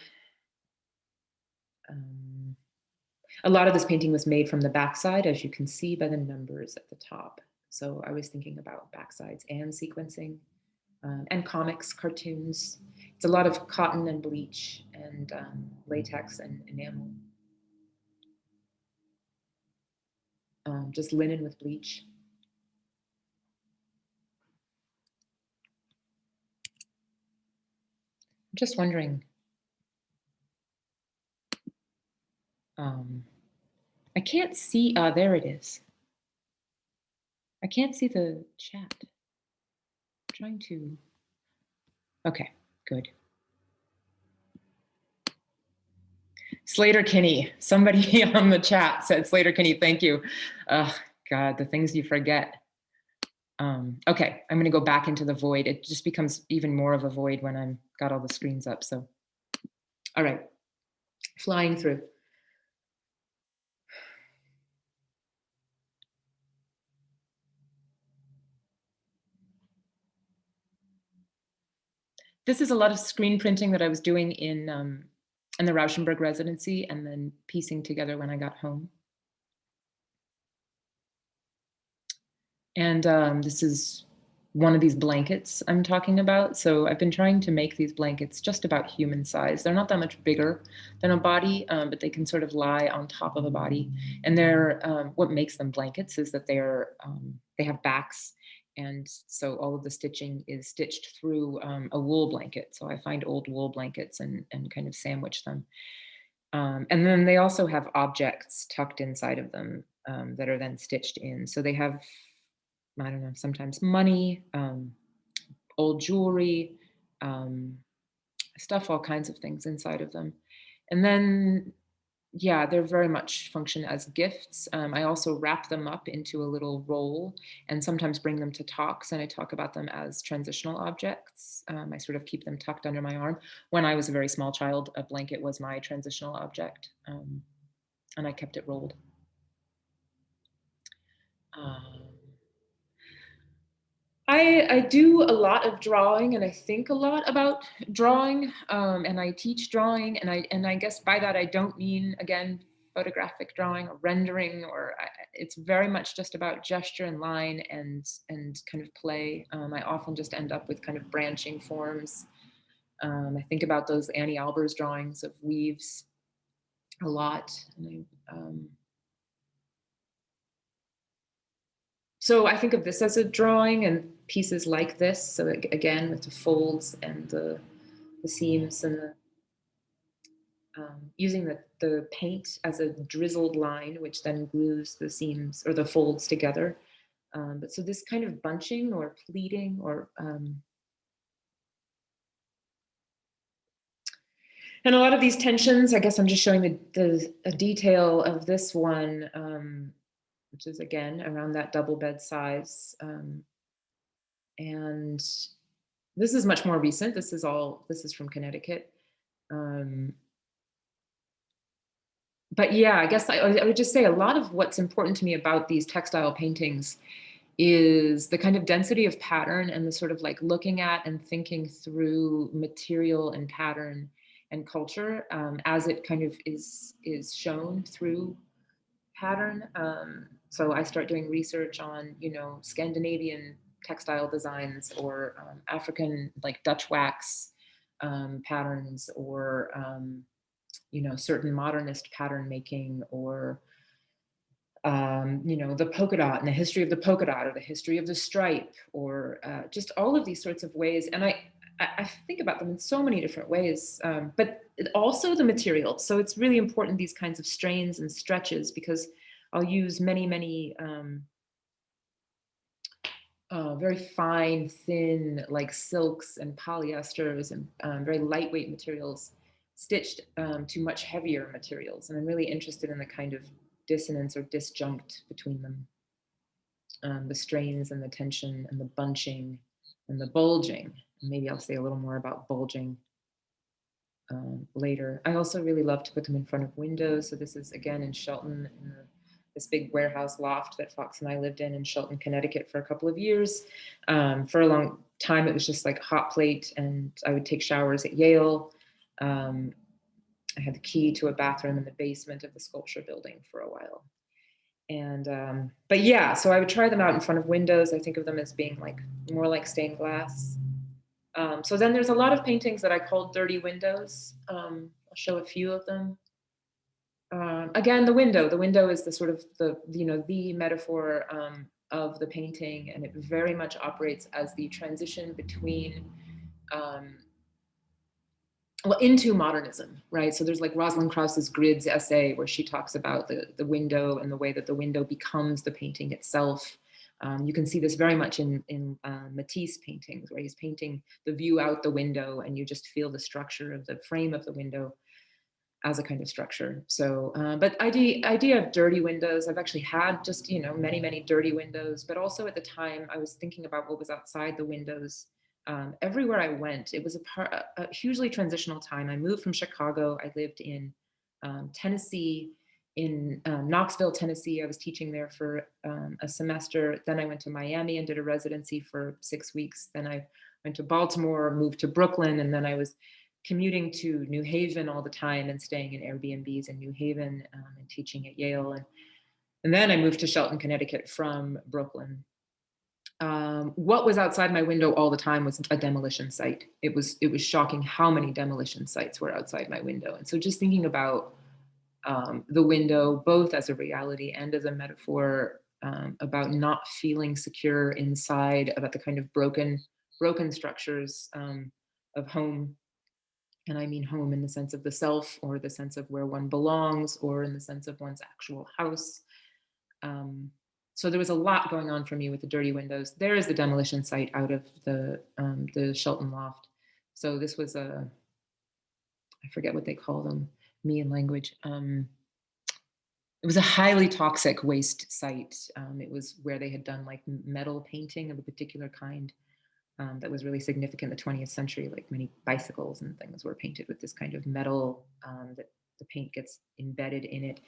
A lot of this painting was made from the backside, as you can see by the numbers at the top. So I was thinking about backsides and sequencing, and comics, cartoons. It's a lot of cotton and bleach and latex and enamel. Just linen with bleach. I'm just wondering, I can't see, there it is. I can't see the chat. I'm trying to, okay, good. Slater Kinney, somebody on the chat said, Slater Kinney, thank you. God, the things you forget. Okay, I'm gonna go back into the void. It just becomes even more of a void when I'm got all the screens up, so. All right, flying through. This is a lot of screen printing that I was doing in the Rauschenberg residency and then piecing together when I got home. And this is one of these blankets I'm talking about. So I've been trying to make these blankets just about human size. They're not that much bigger than a body, but they can sort of lie on top of a body. And they're what makes them blankets is that they have backs. And so all of the stitching is stitched through a wool blanket. So I find old wool blankets and kind of sandwich them. And then they also have objects tucked inside of them that are then stitched in. So they have, I don't know, sometimes money, old jewelry, stuff, all kinds of things inside of them. And then, yeah, they're very much function as gifts. I also wrap them up into a little roll and sometimes bring them to talks, and I talk about them as transitional objects. I sort of keep them tucked under my arm. When I was a very small child, a blanket was my transitional object, and I kept it rolled. I do a lot of drawing, and I think a lot about drawing, and I teach drawing, and I guess by that I don't mean, again, photographic drawing or rendering, or it's very much just about gesture and line and kind of play. I often just end up with kind of branching forms. I think about those Annie Albers drawings of weaves a lot. And so I think of this as a drawing and pieces like this. So again, with the folds and the seams and the using the paint as a drizzled line, which then glues the seams or the folds together. But so this kind of bunching or pleating or and a lot of these tensions, I guess I'm just showing a detail of this one, which is again around that double bed size. And this is much more recent. This is from Connecticut. But yeah, I guess I would just say a lot of what's important to me about these textile paintings is the kind of density of pattern and the sort of like looking at and thinking through material and pattern and culture as it kind of is shown through pattern. So I start doing research on, Scandinavian textile designs or African like Dutch wax patterns or, certain modernist pattern making or, the polka dot and the history of the polka dot or the history of the stripe or just all of these sorts of ways. And I think about them in so many different ways, but also the material. So it's really important, these kinds of strains and stretches, because I'll use many, many very fine, thin, like silks and polyesters and very lightweight materials stitched to much heavier materials. And I'm really interested in the kind of dissonance or disjunct between them. The strains and the tension and the bunching and the bulging. And maybe I'll say a little more about bulging later. I also really love to put them in front of windows. So this is again in Shelton, in this big warehouse loft that Fox and I lived in Shelton, Connecticut for a couple of years. For a long time, it was just like hot plate, and I would take showers at Yale. I had the key to a bathroom in the basement of the sculpture building for a while. And but yeah, so I would try them out in front of windows. I think of them as being like more like stained glass. So then there's a lot of paintings that I called dirty windows. I'll show a few of them. Again, the window is the sort of the metaphor of the painting, and it very much operates as the transition between into modernism, right? So there's like Rosalind Krauss's Grids essay where she talks about the window and the way that the window becomes the painting itself. You can see this very much in Matisse paintings, where he's painting the view out the window, and you just feel the structure of the frame of the window as a kind of structure. So, but idea of dirty windows, I've actually had just, many dirty windows, but also at the time I was thinking about what was outside the windows. Everywhere I went, it was a hugely transitional time. I moved from Chicago. I lived in Tennessee, in Knoxville, Tennessee. I was teaching there for a semester. Then I went to Miami and did a residency for 6 weeks. Then I went to Baltimore, moved to Brooklyn, and then I was commuting to New Haven all the time and staying in Airbnbs in New Haven and teaching at Yale. And then I moved to Shelton, Connecticut from Brooklyn. What was outside my window all the time was a demolition site. It was shocking how many demolition sites were outside my window. And so just thinking about the window, both as a reality and as a metaphor, about not feeling secure inside, about the kind of broken structures of home. And I mean home in the sense of the self, or the sense of where one belongs, or in the sense of one's actual house. So there was a lot going on for me with the dirty windows. There is the demolition site out of the Shelton loft. So this was I forget what they call them, me in language. It was a highly toxic waste site. It was where they had done like metal painting of a particular kind. That was really significant in the 20th century, like many bicycles and things were painted with this kind of metal that the paint gets embedded in it.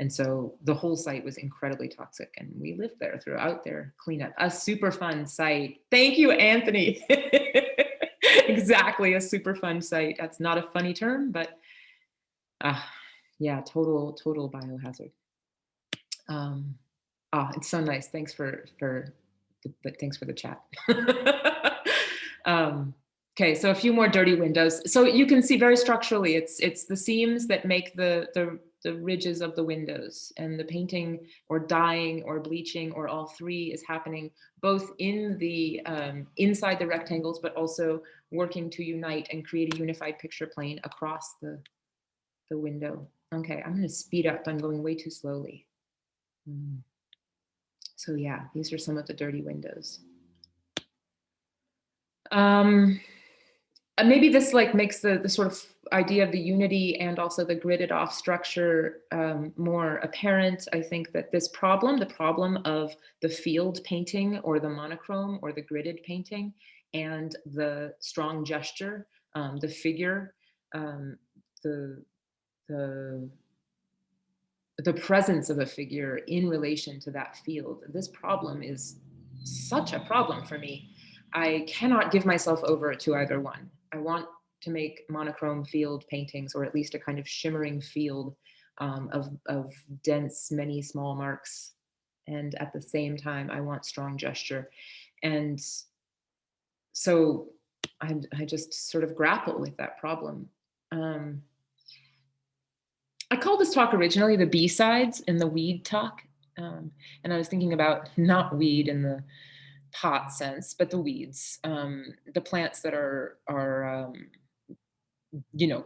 And so the whole site was incredibly toxic, and we lived there throughout their cleanup. A super fun site. Thank you, Anthony. Exactly, a super fun site. That's not a funny term, but yeah, total biohazard. It's so nice. Thanks for the chat. Okay, so a few more dirty windows. So you can see very structurally, it's the seams that make the ridges of the windows, and the painting or dyeing or bleaching or all three is happening both in the inside the rectangles, but also working to unite and create a unified picture plane across the window. Okay, I'm going to speed up. I'm going way too slowly. So yeah, these are some of the dirty windows. Maybe this like makes the sort of idea of the unity and also the gridded off structure more apparent. I think that this problem, the problem of the field painting or the monochrome or the gridded painting and the strong gesture, the figure, the presence of a figure in relation to that field. This problem is such a problem for me. I cannot give myself over to either one. I want to make monochrome field paintings, or at least a kind of shimmering field of dense, many small marks. And at the same time, I want strong gesture. And so I just sort of grapple with that problem. I called this talk originally the B-sides and the weed talk. And I was thinking about not weed in the pot sense, but the weeds, the plants that are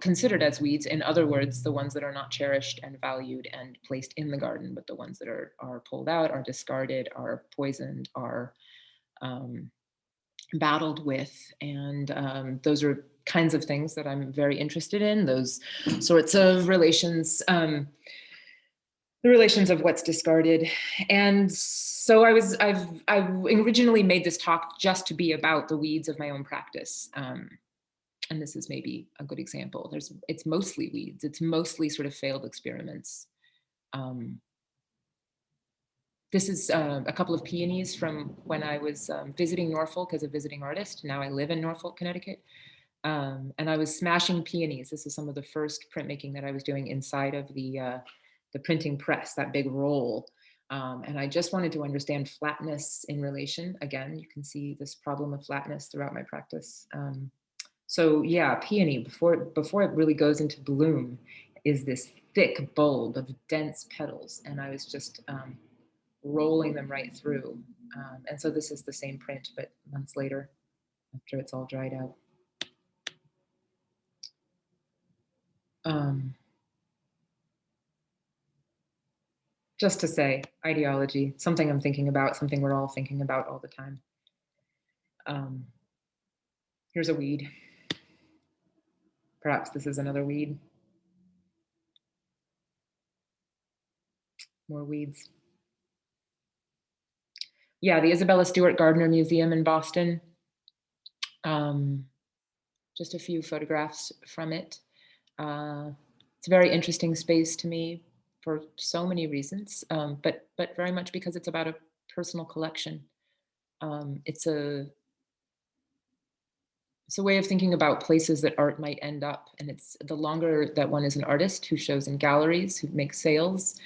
considered as weeds. In other words, the ones that are not cherished and valued and placed in the garden, but the ones that are pulled out, are discarded, are poisoned, are battled with. And those are kinds of things that I'm very interested in, those sorts of relations, the relations of what's discarded. And so I've originally made this talk just to be about the weeds of my own practice. And this is maybe a good example. It's mostly weeds. It's mostly sort of failed experiments. This is a couple of peonies from when I was visiting Norfolk as a visiting artist. Now I live in Norfolk, Connecticut. And I was smashing peonies. This is some of the first printmaking that I was doing inside of the printing press, that big roll. And I just wanted to understand flatness in relation. Again, you can see this problem of flatness throughout my practice. So yeah, peony, before it really goes into bloom, is this thick bulb of dense petals. And I was just rolling them right through. And so this is the same print, but months later, after it's all dried out. Just to say, ideology, something I'm thinking about, something we're all thinking about all the time. Here's a weed. Perhaps this is another weed. More weeds. Yeah, the Isabella Stewart Gardner Museum in Boston. Just a few photographs from it. It's a very interesting space to me for so many reasons, but very much because it's about a personal collection. It's a way of thinking about places that art might end up, and it's the longer that one is an artist who shows in galleries, who makes sales,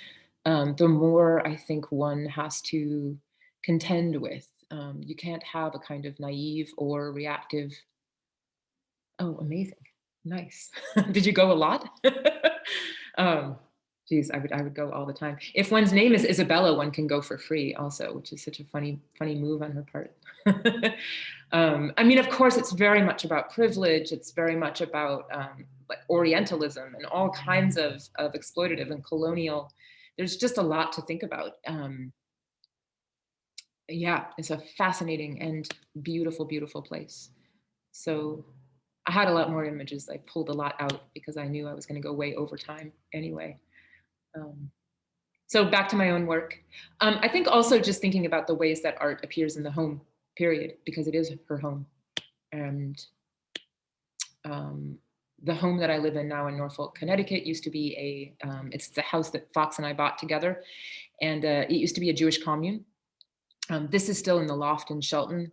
the more I think one has to contend with. You can't have a kind of naive or reactive. Oh, amazing. Nice. Did you go a lot? Geez, I would go all the time. If one's name is Isabella, one can go for free also, which is such a funny move on her part. I mean, of course, it's very much about privilege. It's very much about like Orientalism and all kinds of exploitative and colonial. There's just a lot to think about. Yeah, it's a fascinating and beautiful, beautiful place. So I had a lot more images. I pulled a lot out because I knew I was going to go way over time anyway. So back to my own work. I think also just thinking about the ways that art appears in the home period, because it is her home. And the home that I live in now in Norfolk, Connecticut used to be it's the house that Fox and I bought together. And it used to be a Jewish commune. This is still in the loft in Shelton.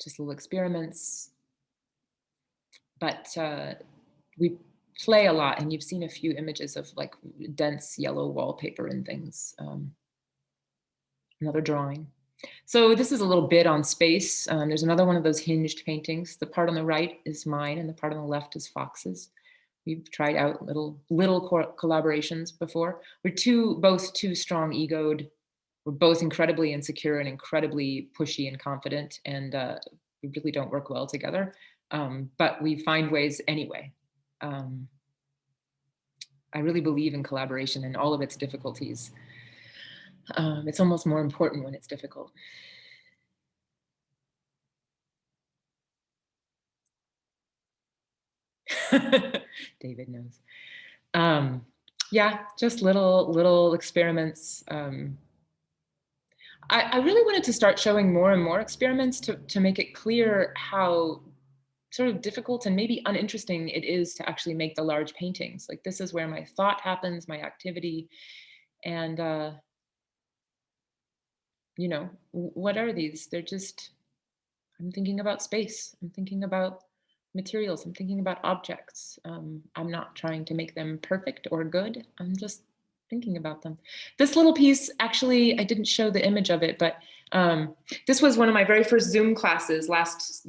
Just little experiments. But we play a lot, and you've seen a few images of like dense yellow wallpaper and things. Another drawing. So this is a little bit on space. There's another one of those hinged paintings. The part on the right is mine, and the part on the left is Fox's. We've tried out little collaborations before. We're both too strong egoed. We're both incredibly insecure and incredibly pushy and confident, and we really don't work well together. But we find ways anyway. I really believe in collaboration and all of its difficulties. It's almost more important when it's difficult. David knows. Yeah, just little experiments. I really wanted to start showing more and more experiments to make it clear how sort of difficult and maybe uninteresting it is to actually make the large paintings. Like, this is where my thought happens, my activity. And, you know, what are these? They're just, I'm thinking about space. I'm thinking about materials. I'm thinking about objects. I'm not trying to make them perfect or good. I'm just thinking about them. This little piece, actually, I didn't show the image of it, but this was one of my very first Zoom classes last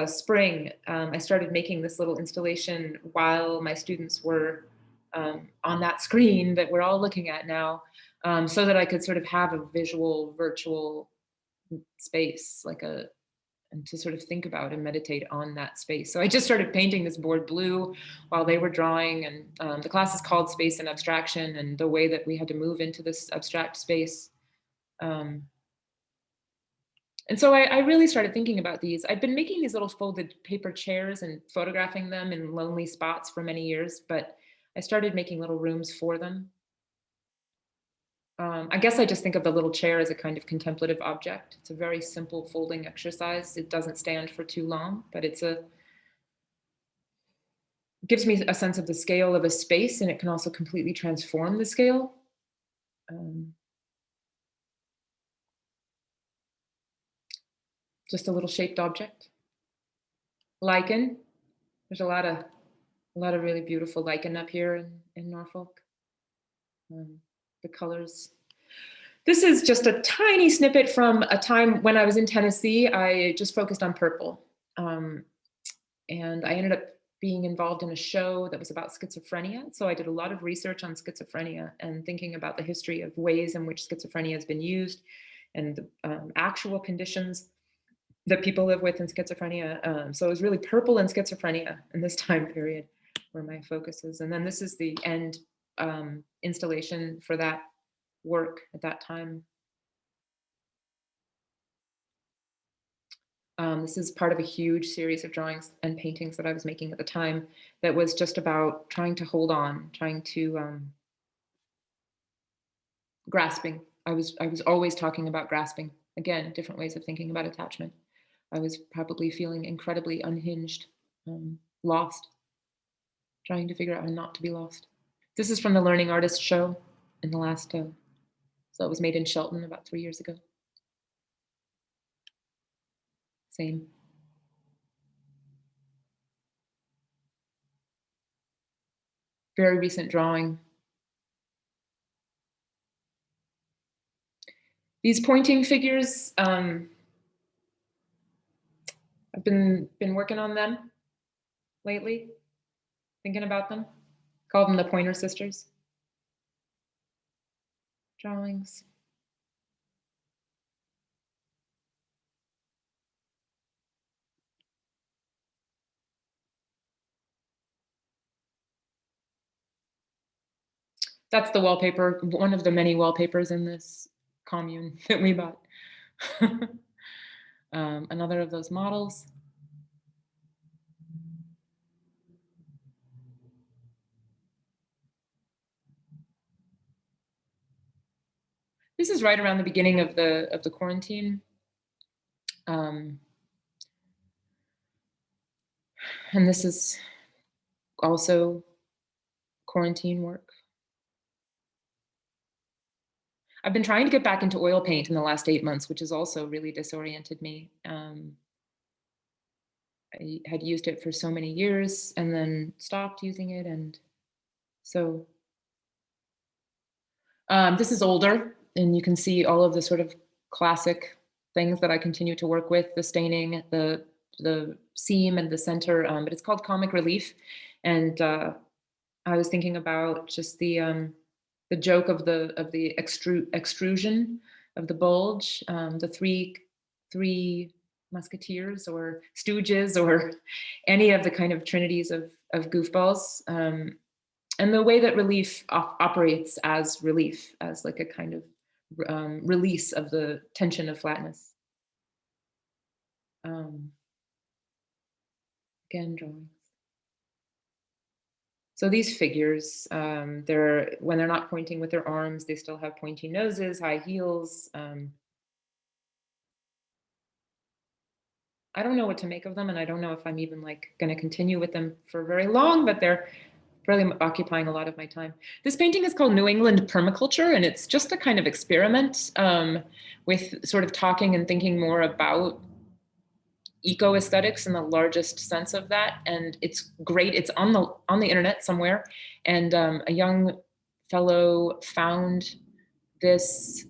spring. I started making this little installation while my students were on that screen that we're all looking at now, so that I could sort of have a visual, virtual space, and to sort of think about and meditate on that space. So I just started painting this board blue while they were drawing, and the class is called Space and Abstraction, and the way that we had to move into this abstract space. And so I really started thinking about these. I've been making these little folded paper chairs and photographing them in lonely spots for many years, but I started making little rooms for them. I guess I just think of the little chair as a kind of contemplative object. It's a very simple folding exercise. It doesn't stand for too long, but it gives me a sense of the scale of a space, and it can also completely transform the scale. Just a little shaped object. Lichen. There's a lot of really beautiful lichen up here in Norfolk. the colors. This is just a tiny snippet from a time when I was in Tennessee. I just focused on purple. And I ended up being involved in a show that was about schizophrenia. So I did a lot of research on schizophrenia and thinking about the history of ways in which schizophrenia has been used and the actual conditions that people live with in schizophrenia. So it was really purple and schizophrenia in this time period where my focus is. And then this is the end installation for that work at that time. This is part of a huge series of drawings and paintings that I was making at the time that was just about trying to hold on, trying to grasping. I was always talking about grasping. Again, different ways of thinking about attachment. I was probably feeling incredibly unhinged, lost, trying to figure out how not to be lost. This is from the Learning Artist show in the last, so it was made in Shelton about 3 years ago. Same. Very recent drawing. These pointing figures, I've been working on them lately, thinking about them. Call them the Pointer Sisters. Drawings. That's the wallpaper, one of the many wallpapers in this commune that we bought. Another of those models. This is right around the beginning of the quarantine. And this is also quarantine work. I've been trying to get back into oil paint in the last 8 months, which has also really disoriented me. I had used it for so many years and then stopped using it. And so this is older, and you can see all of the sort of classic things that I continue to work with, the staining, the seam and the center, but it's called comic relief. And I was thinking about just the joke of the extrusion of the bulge, the three musketeers or stooges or any of the kind of trinities of goofballs, and the way that relief operates as relief, as like a kind of release of the tension of flatness. Again, drawings. So these figures, when they're not pointing with their arms, they still have pointy noses, high heels. I don't know what to make of them, and I don't know if I'm even like going to continue with them for very long, but they're really occupying a lot of my time. This painting is called New England Permaculture, and it's just a kind of experiment with sort of talking and thinking more about eco-aesthetics in the largest sense of that. And it's great. It's on the internet somewhere. And a young fellow found this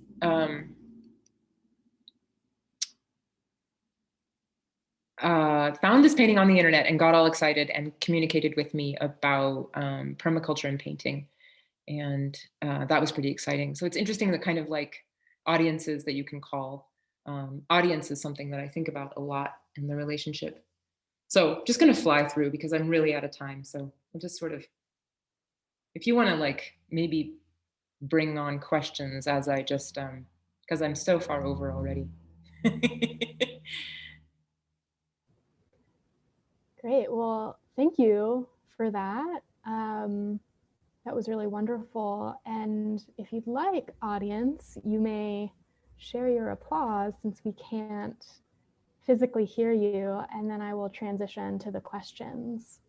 painting on the internet and got all excited and communicated with me about permaculture and painting. And that was pretty exciting. So it's interesting the kind of like audiences that you can call. Audience is something that I think about a lot in the relationship. So just going to fly through because I'm really out of time. So I'll just sort of, if you want to like maybe bring on questions as I just, because I'm so far over already. Great. Well, thank you for that. That was really wonderful. And if you'd like, audience, you may share your applause since we can't physically hear you, and then I will transition to the questions.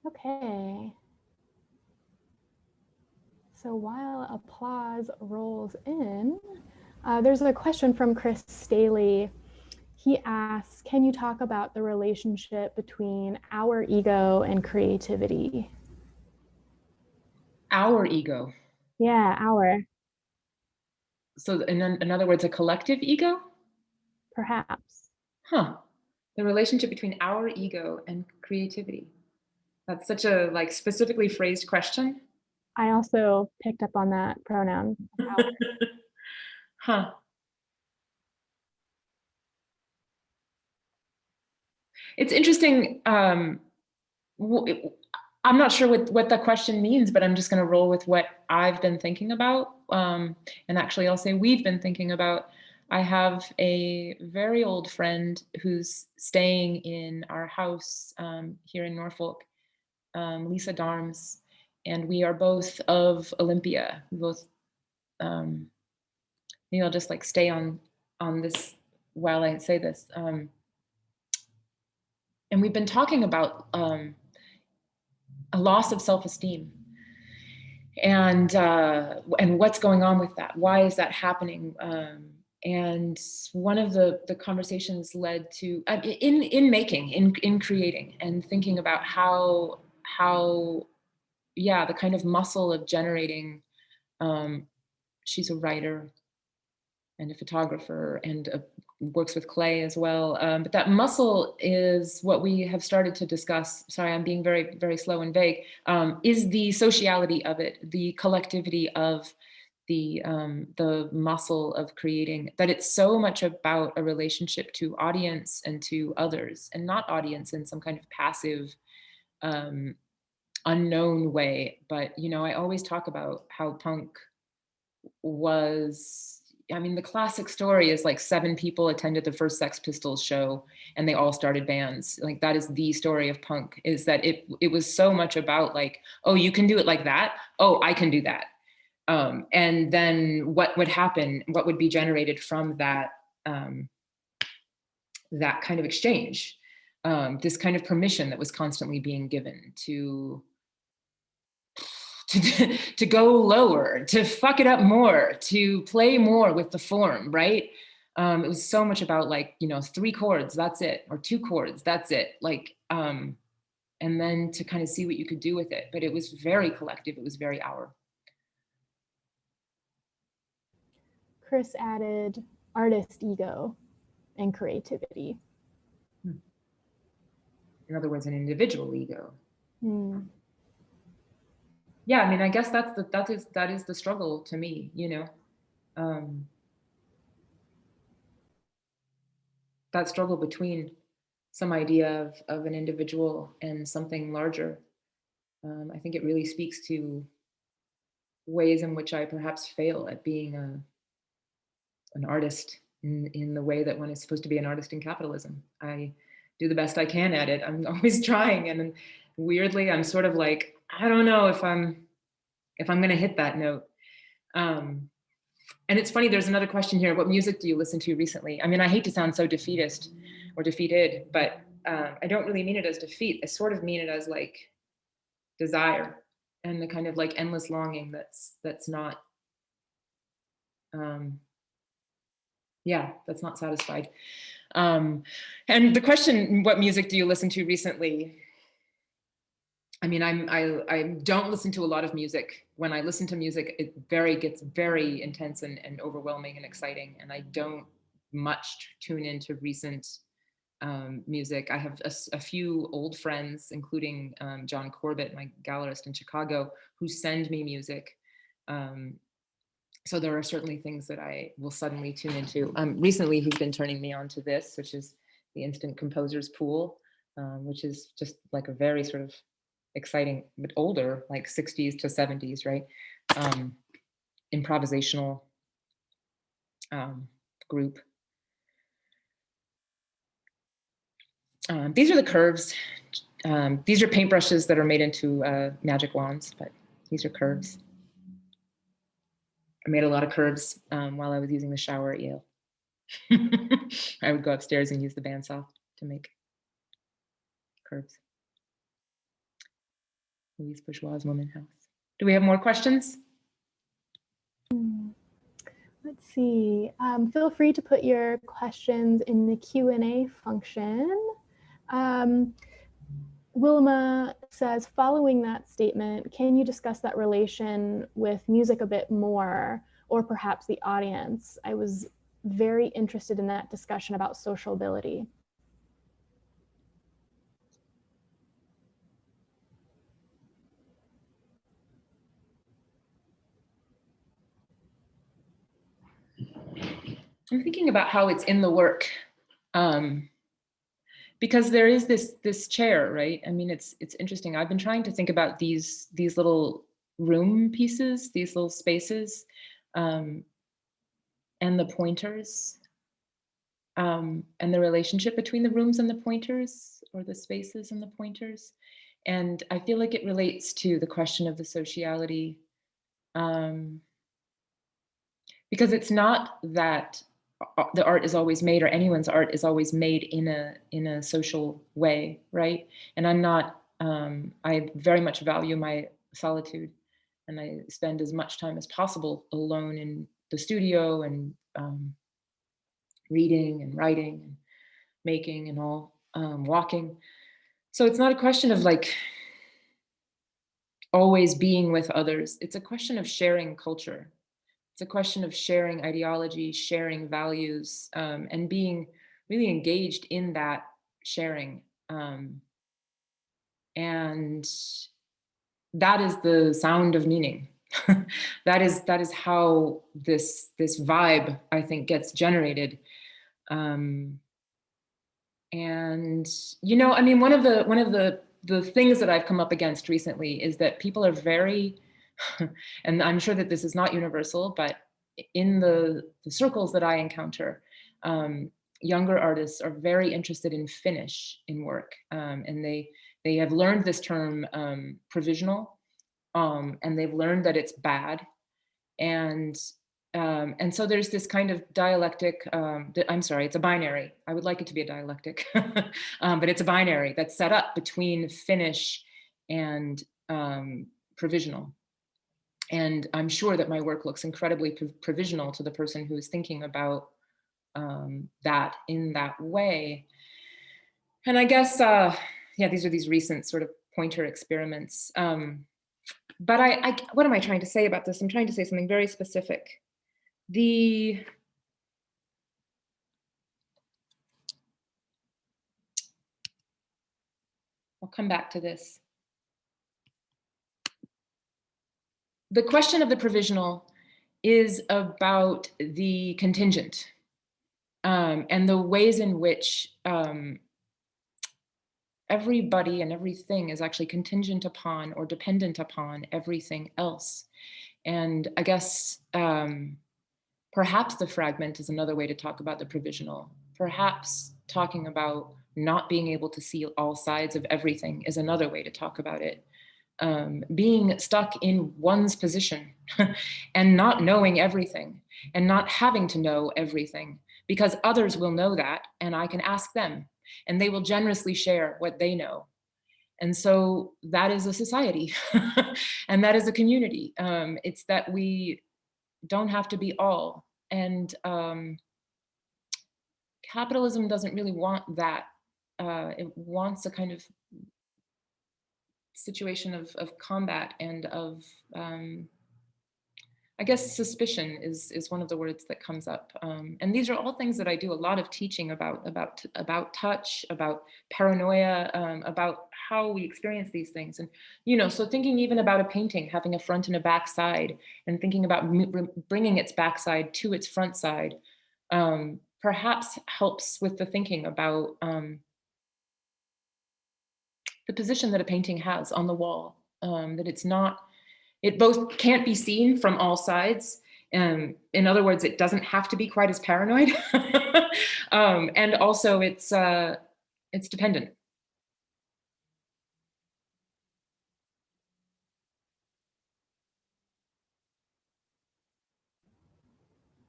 Okay. So while applause rolls in, there's a question from Chris Staley. He asks, can you talk about the relationship between our ego and creativity? Our ego. Yeah, our. So in other words, a collective ego? Perhaps. Huh. The relationship between our ego and creativity. That's such a like specifically phrased question. I also picked up on that pronoun. Our. Huh. It's interesting. I'm not sure what that question means, but I'm just going to roll with what I've been thinking about. And actually, I'll say we've been thinking about. I have a very old friend who's staying in our house here in Norfolk, Lisa Darms, and we are both of Olympia. We both, maybe I'll just like stay on this while I say this. And we've been talking about a loss of self-esteem and what's going on with that. Why is that happening? And one of the conversations led to in creating and thinking about how yeah, the kind of muscle of generating. She's a writer and a photographer and works with clay as well. But that muscle is what we have started to discuss. Sorry, I'm being very, very slow and vague. Is the sociality of it, the collectivity of the muscle of creating, that it's so much about a relationship to audience and to others, and not audience in some kind of passive, unknown way. But, you know, I always talk about how punk was, I mean, the classic story is like 7 people attended the first Sex Pistols show and they all started bands. Like that is the story of punk, is that it was so much about like, oh, you can do it like that. Oh, I can do that. And then what would happen, what would be generated from that, that kind of exchange, this kind of permission that was constantly being given to go lower, to fuck it up more, to play more with the form, right? It was so much about like, you know, 3 chords, that's it, or 2 chords, that's it. Like, and then to kind of see what you could do with it. But it was very collective, it was very our. Chris added artist ego and creativity. In other words, an individual ego. Hmm. Yeah, I mean, I guess that is the struggle to me, you know. That struggle between some idea of an individual and something larger. I think it really speaks to ways in which I perhaps fail at being an artist in the way that one is supposed to be an artist in capitalism. I do the best I can at it. I'm always trying, and then weirdly, I'm sort of like, I don't know if I'm going to hit that note. And it's funny, there's another question here. What music do you listen to recently? I mean, I hate to sound so defeatist or defeated, but I don't really mean it as defeat. I sort of mean it as like desire and the kind of like endless longing that's not, yeah, that's not satisfied. And the question, what music do you listen to recently? I mean, I don't listen to a lot of music. When I listen to music, it gets very intense and overwhelming and exciting. And I don't much tune into recent music. I have a few old friends, including John Corbett, my gallerist in Chicago, who send me music. So there are certainly things that I will suddenly tune into. Recently, he's been turning me on to this, which is the Instant Composers Pool, which is just like a very sort of exciting, but older, like 60s to 70s, right? Improvisational group. These are the curves. These are paintbrushes that are made into magic wands, but these are curves. I made a lot of curves while I was using the shower at Yale. I would go upstairs and use the bandsaw to make curves. Louise Bourgeois' Woman House. Do we have more questions? Let's let's see. Feel free to put your questions in the Q&A function. Wilma says, following that statement, can you discuss that relation with music a bit more, or perhaps the audience? I was very interested in that discussion about sociability. I'm thinking about how it's in the work, because there is this chair, right? I mean, it's interesting. I've been trying to think about these little room pieces, these little spaces, and the pointers, and the relationship between the rooms and the pointers, or the spaces and the pointers. And I feel like it relates to the question of the sociality, because it's not that the art is always made, or anyone's art is always made in a social way, right? And I'm not, I very much value my solitude, and I spend as much time as possible alone in the studio, and reading and writing and making and all, walking. So it's not a question of like always being with others. It's a question of sharing culture. It's a question of sharing ideology, sharing values, and being really engaged in that sharing. And that is the sound of meaning. that is how this vibe, I think, gets generated. And you know, I mean, one of the things that I've come up against recently is that people are very, and I'm sure that this is not universal, but in the circles that I encounter, younger artists are very interested in finish in work, and they have learned this term, provisional, and they've learned that it's bad, and so there's this kind of dialectic, I'm sorry, it's a binary. I would like it to be a dialectic, but it's a binary that's set up between finish and provisional. And I'm sure that my work looks incredibly provisional to the person who is thinking about that in that way. And I guess, yeah, these are these recent sort of pointer experiments. But what am I trying to say about this? I'm trying to say something very specific. I'll come back to this. The question of the provisional is about the contingent, and the ways in which everybody and everything is actually contingent upon or dependent upon everything else. And I guess perhaps the fragment is another way to talk about the provisional. Perhaps talking about not being able to see all sides of everything is another way to talk about it. Being stuck in one's position and not knowing everything, and not having to know everything, because others will know that, and I can ask them, and they will generously share what they know. And so that is a society, and that is a community. It's that we don't have to be all. And capitalism doesn't really want that. It wants a kind of situation of combat and of, I guess suspicion is one of the words that comes up. And these are all things that I do a lot of teaching about touch, about paranoia, about how we experience these things. And, you know, so thinking even about a painting having a front and a back side, and thinking about bringing its backside to its front side, perhaps helps with the thinking about the position that a painting has on the wall, that it's not, it both can't be seen from all sides. In other words, it doesn't have to be quite as paranoid. And also it's dependent.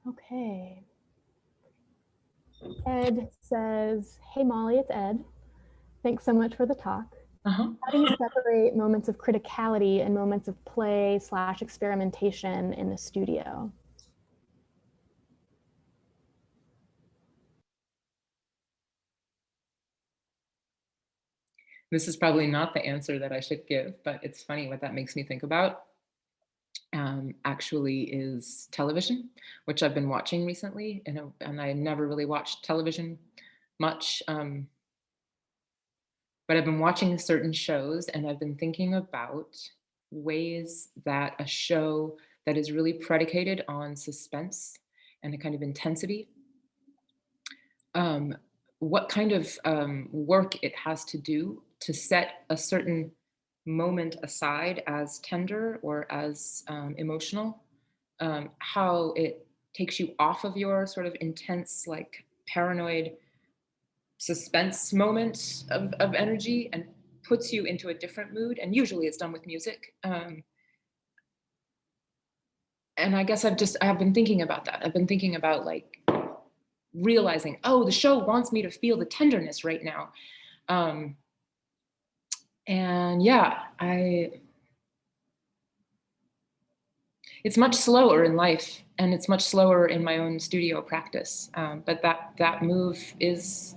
Okay. Ed says, hey Molly, it's Ed. Thanks so much for the talk. How do you separate moments of criticality and moments of play / experimentation in the studio? This is probably not the answer that I should give, but it's funny what that makes me think about. Actually is television, which I've been watching recently, and I never really watched television much, but I've been watching certain shows, and I've been thinking about ways that a show that is really predicated on suspense and a kind of intensity, um, what kind of work it has to do to set a certain moment aside as tender or as emotional, how it takes you off of your sort of intense, like paranoid suspense moment of energy and puts you into a different mood. And usually it's done with music. And I guess I've been thinking about that. I've been thinking about like realizing, oh, the show wants me to feel the tenderness right now. And yeah, it's much slower in life, and it's much slower in my own studio practice. But that move is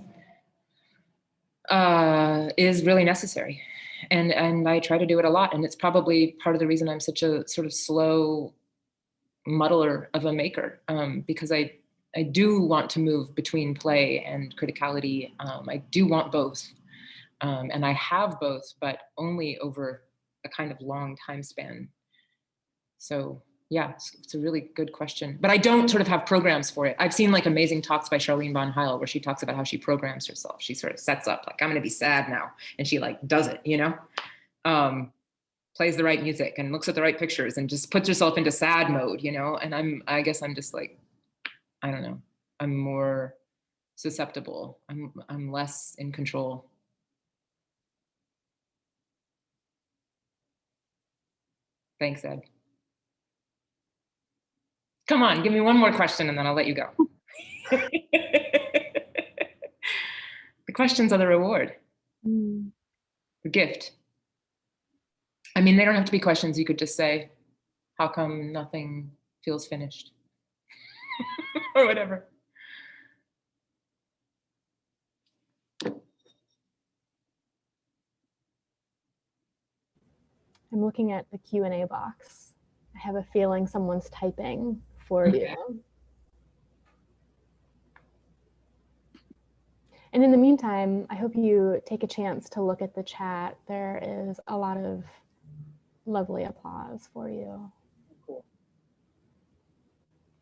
really necessary, and I try to do it a lot. And it's probably part of the reason I'm such a sort of slow muddler of a maker, because I do want to move between play and criticality. I do want both, and I have both, but only over a kind of long time span. So yeah, it's a really good question, but I don't sort of have programs for it. I've seen like amazing talks by Charlene von Heil where she talks about how she programs herself. She sort of sets up like, I'm going to be sad now. And she like does it, you know, plays the right music and looks at the right pictures and just puts herself into sad mode, you know? And I guess I'm just like, I don't know. I'm more susceptible. I'm less in control. Thanks, Ed. Come on, give me one more question and then I'll let you go. The questions are the reward, the gift. I mean, they don't have to be questions. You could just say, how come nothing feels finished? Or whatever. I'm looking at the Q&A box. I have a feeling someone's typing for you. And in the meantime, I hope you take a chance to look at the chat. There is a lot of lovely applause for you. Cool.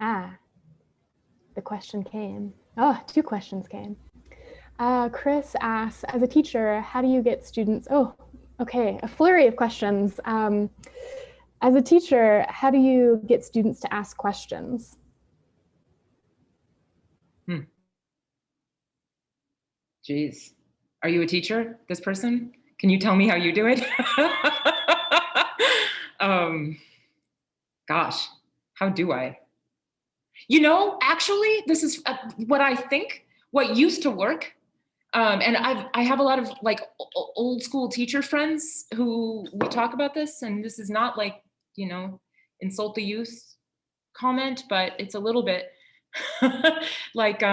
The question came. Oh, 2 questions came. Chris asks, as a teacher, how do you get students? Oh, okay, a flurry of questions. As a teacher, how do you get students to ask questions? Geez, are you a teacher, this person? Can you tell me how you do it? Gosh, how do I? You know, actually, this is what I think, what used to work. And I have a lot of like old school teacher friends who we talk about this, and this is not like, you know, insult the youth comment, but it's a little bit like,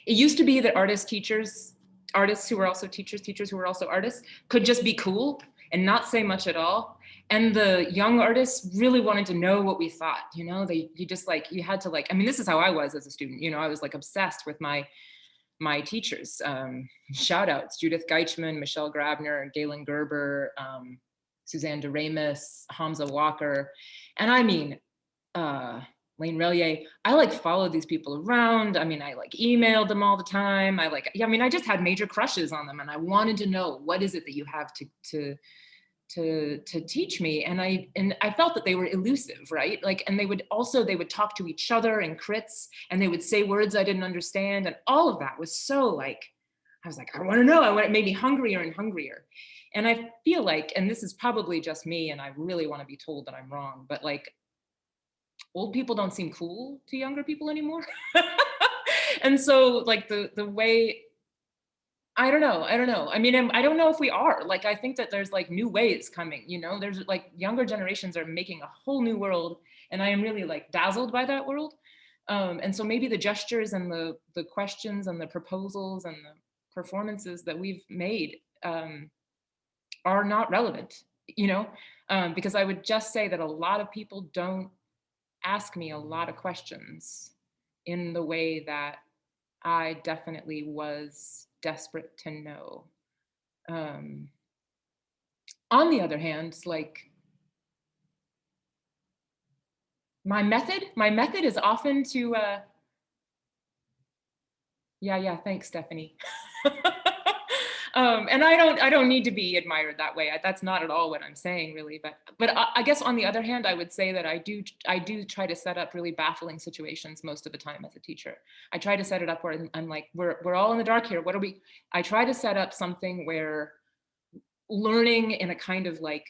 it used to be that artists who were also teachers who were also artists could just be cool and not say much at all. And the young artists really wanted to know what we thought, you know, you had to like, I mean, this is how I was as a student, you know, I was like obsessed with my teachers. Shout outs, Judith Geichmann, Michelle Grabner, Galen Gerber, Suzanne DeRamus, Hamza Walker. And I mean, Lane Relier, I like followed these people around. I mean, I like emailed them all the time. I just had major crushes on them, and I wanted to know, what is it that you have to teach me? And I felt that they were elusive, right? Like, and they would talk to each other in crits, and they would say words I didn't understand, and all of that was so like, I was like, I want to know. It made me hungrier and hungrier. And I feel like, and this is probably just me, and I really want to be told that I'm wrong, but like, old people don't seem cool to younger people anymore. And so like the way, I don't know. I mean, I don't know if we are. Like, I think that there's like new ways coming, you know, there's like younger generations are making a whole new world, and I am really like dazzled by that world. And so maybe the gestures and the questions and the proposals and the performances that we've made are not relevant, you know, because I would just say that a lot of people don't ask me a lot of questions in the way that I definitely was desperate to know. On the other hand, like my method is often to, yeah, thanks, Stephanie. And I don't need to be admired that way. That's not at all what I'm saying, really. But I guess on the other hand, I would say that I do try to set up really baffling situations most of the time as a teacher. I try to set it up where I'm like, we're all in the dark here. What are we? I try to set up something where learning in a kind of like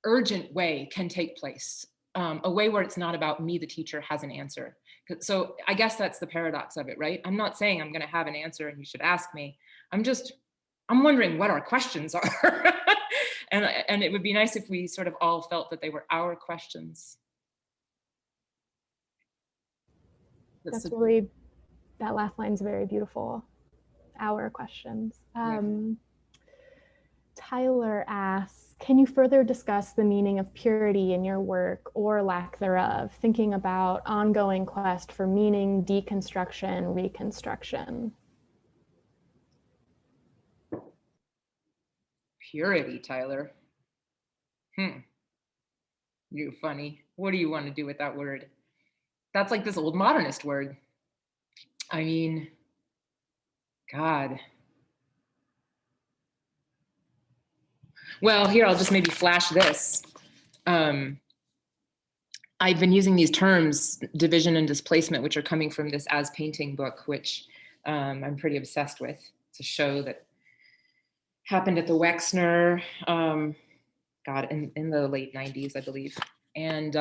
urgent way can take place. A way where it's not about me, the teacher, has an answer. So I guess that's the paradox of it, right? I'm not saying I'm going to have an answer and you should ask me. I'm wondering what our questions are. and it would be nice if we sort of all felt that they were our questions. That's really, that last line's very beautiful. Our questions. Tyler asks, can you further discuss the meaning of purity in your work or lack thereof, thinking about ongoing quest for meaning, deconstruction, reconstruction? Purity, Tyler. You're funny. What do you want to do with that word? That's like this old modernist word. I mean, God. Well, here, I'll just maybe flash this. I've been using these terms, division and displacement, which are coming from this As Painting book, which I'm pretty obsessed with. It's a show that happened at the Wexner, in the late 90s, I believe. And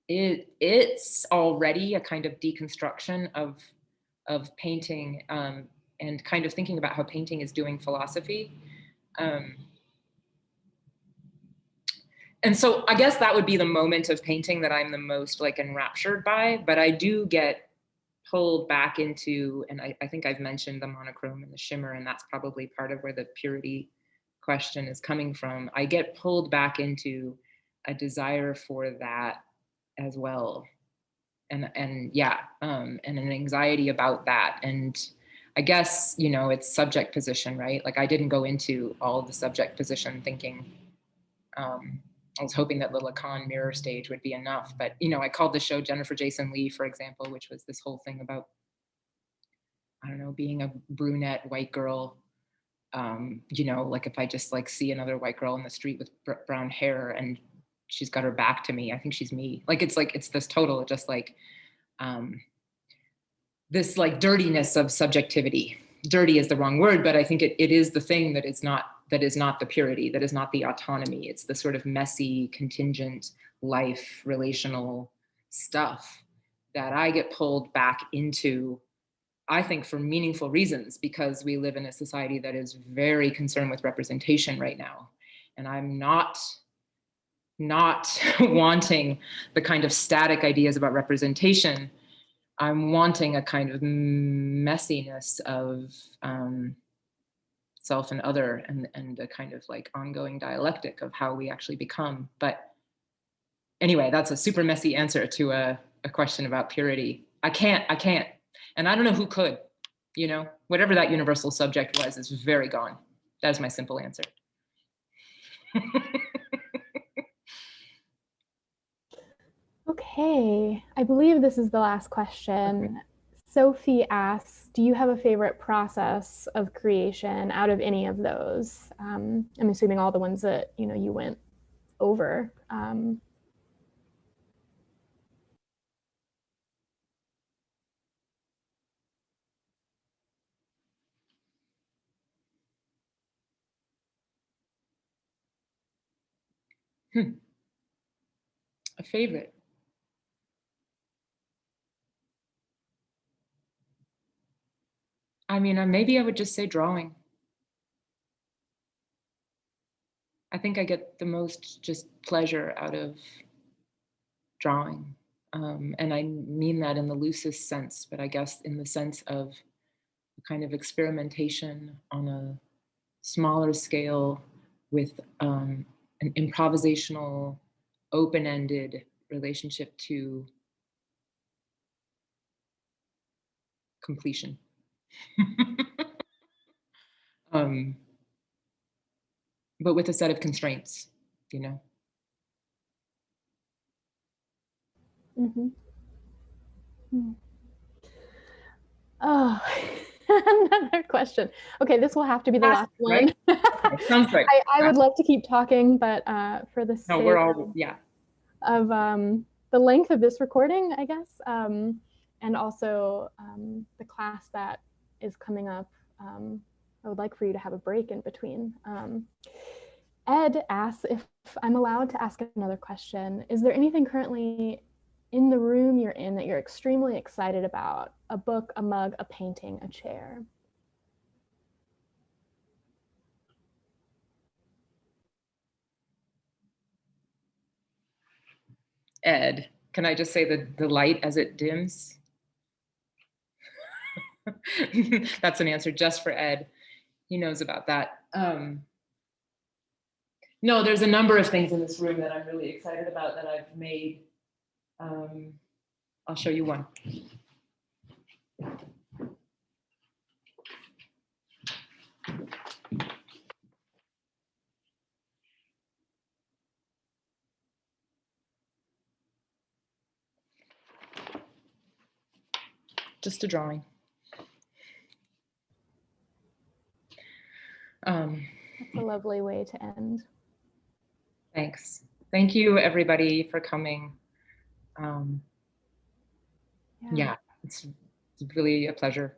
it's already a kind of deconstruction of painting and kind of thinking about how painting is doing philosophy. And so I guess that would be the moment of painting that I'm the most like enraptured by, but I do get pulled back into, and I think I've mentioned the monochrome and the shimmer, and that's probably part of where the purity question is coming from. I get pulled back into a desire for that as well. And an anxiety about that. And I guess, you know, it's subject position, right? Like I didn't go into all the subject position thinking, I was hoping that the Lacan mirror stage would be enough, but you know, I called the show Jennifer Jason Leigh, for example, which was this whole thing about, I don't know, being a brunette white girl. You know, like if I just like see another white girl in the street with brown hair and she's got her back to me, I think she's me. Like it's this total, just like this like dirtiness of subjectivity. Dirty is the wrong word, but I think it is the thing that is not the purity, that is not the autonomy. It's the sort of messy, contingent life, relational stuff that I get pulled back into, I think for meaningful reasons, because we live in a society that is very concerned with representation right now. And I'm not wanting the kind of static ideas about representation. I'm wanting a kind of messiness of self and other, and a kind of like ongoing dialectic of how we actually become. But anyway, that's a super messy answer to a question about purity. I can't, and I don't know who could, you know, whatever that universal subject was is very gone. That is my simple answer. Okay, I believe this is the last question. Okay. Sophie asks, do you have a favorite process of creation out of any of those? I'm assuming all the ones that, you know, you went over. A favorite. I mean, maybe I would just say drawing. I think I get the most just pleasure out of drawing. And I mean that in the loosest sense, but I guess in the sense of kind of experimentation on a smaller scale with an improvisational, open-ended relationship to completion. But with a set of constraints, you know? Mm-hmm. Mm. Oh, another question. Okay, this will have to be the last one. Right? Okay, sounds good. I would love to keep talking, but for the sake we're all, yeah. of the length of this recording, I guess, and also the class that is coming up, I would like for you to have a break in between. Ed asks if I'm allowed to ask another question. Is there anything currently in the room you're in that you're extremely excited about? A book, a mug, a painting, a chair? Ed, can I just say the light as it dims? That's an answer just for Ed. He knows about that. No, there's a number of things in this room that I'm really excited about that I've made. I'll show you one. Just a drawing. That's a lovely way to end. Thanks. Thank you, everybody, for coming. Yeah, it's really a pleasure.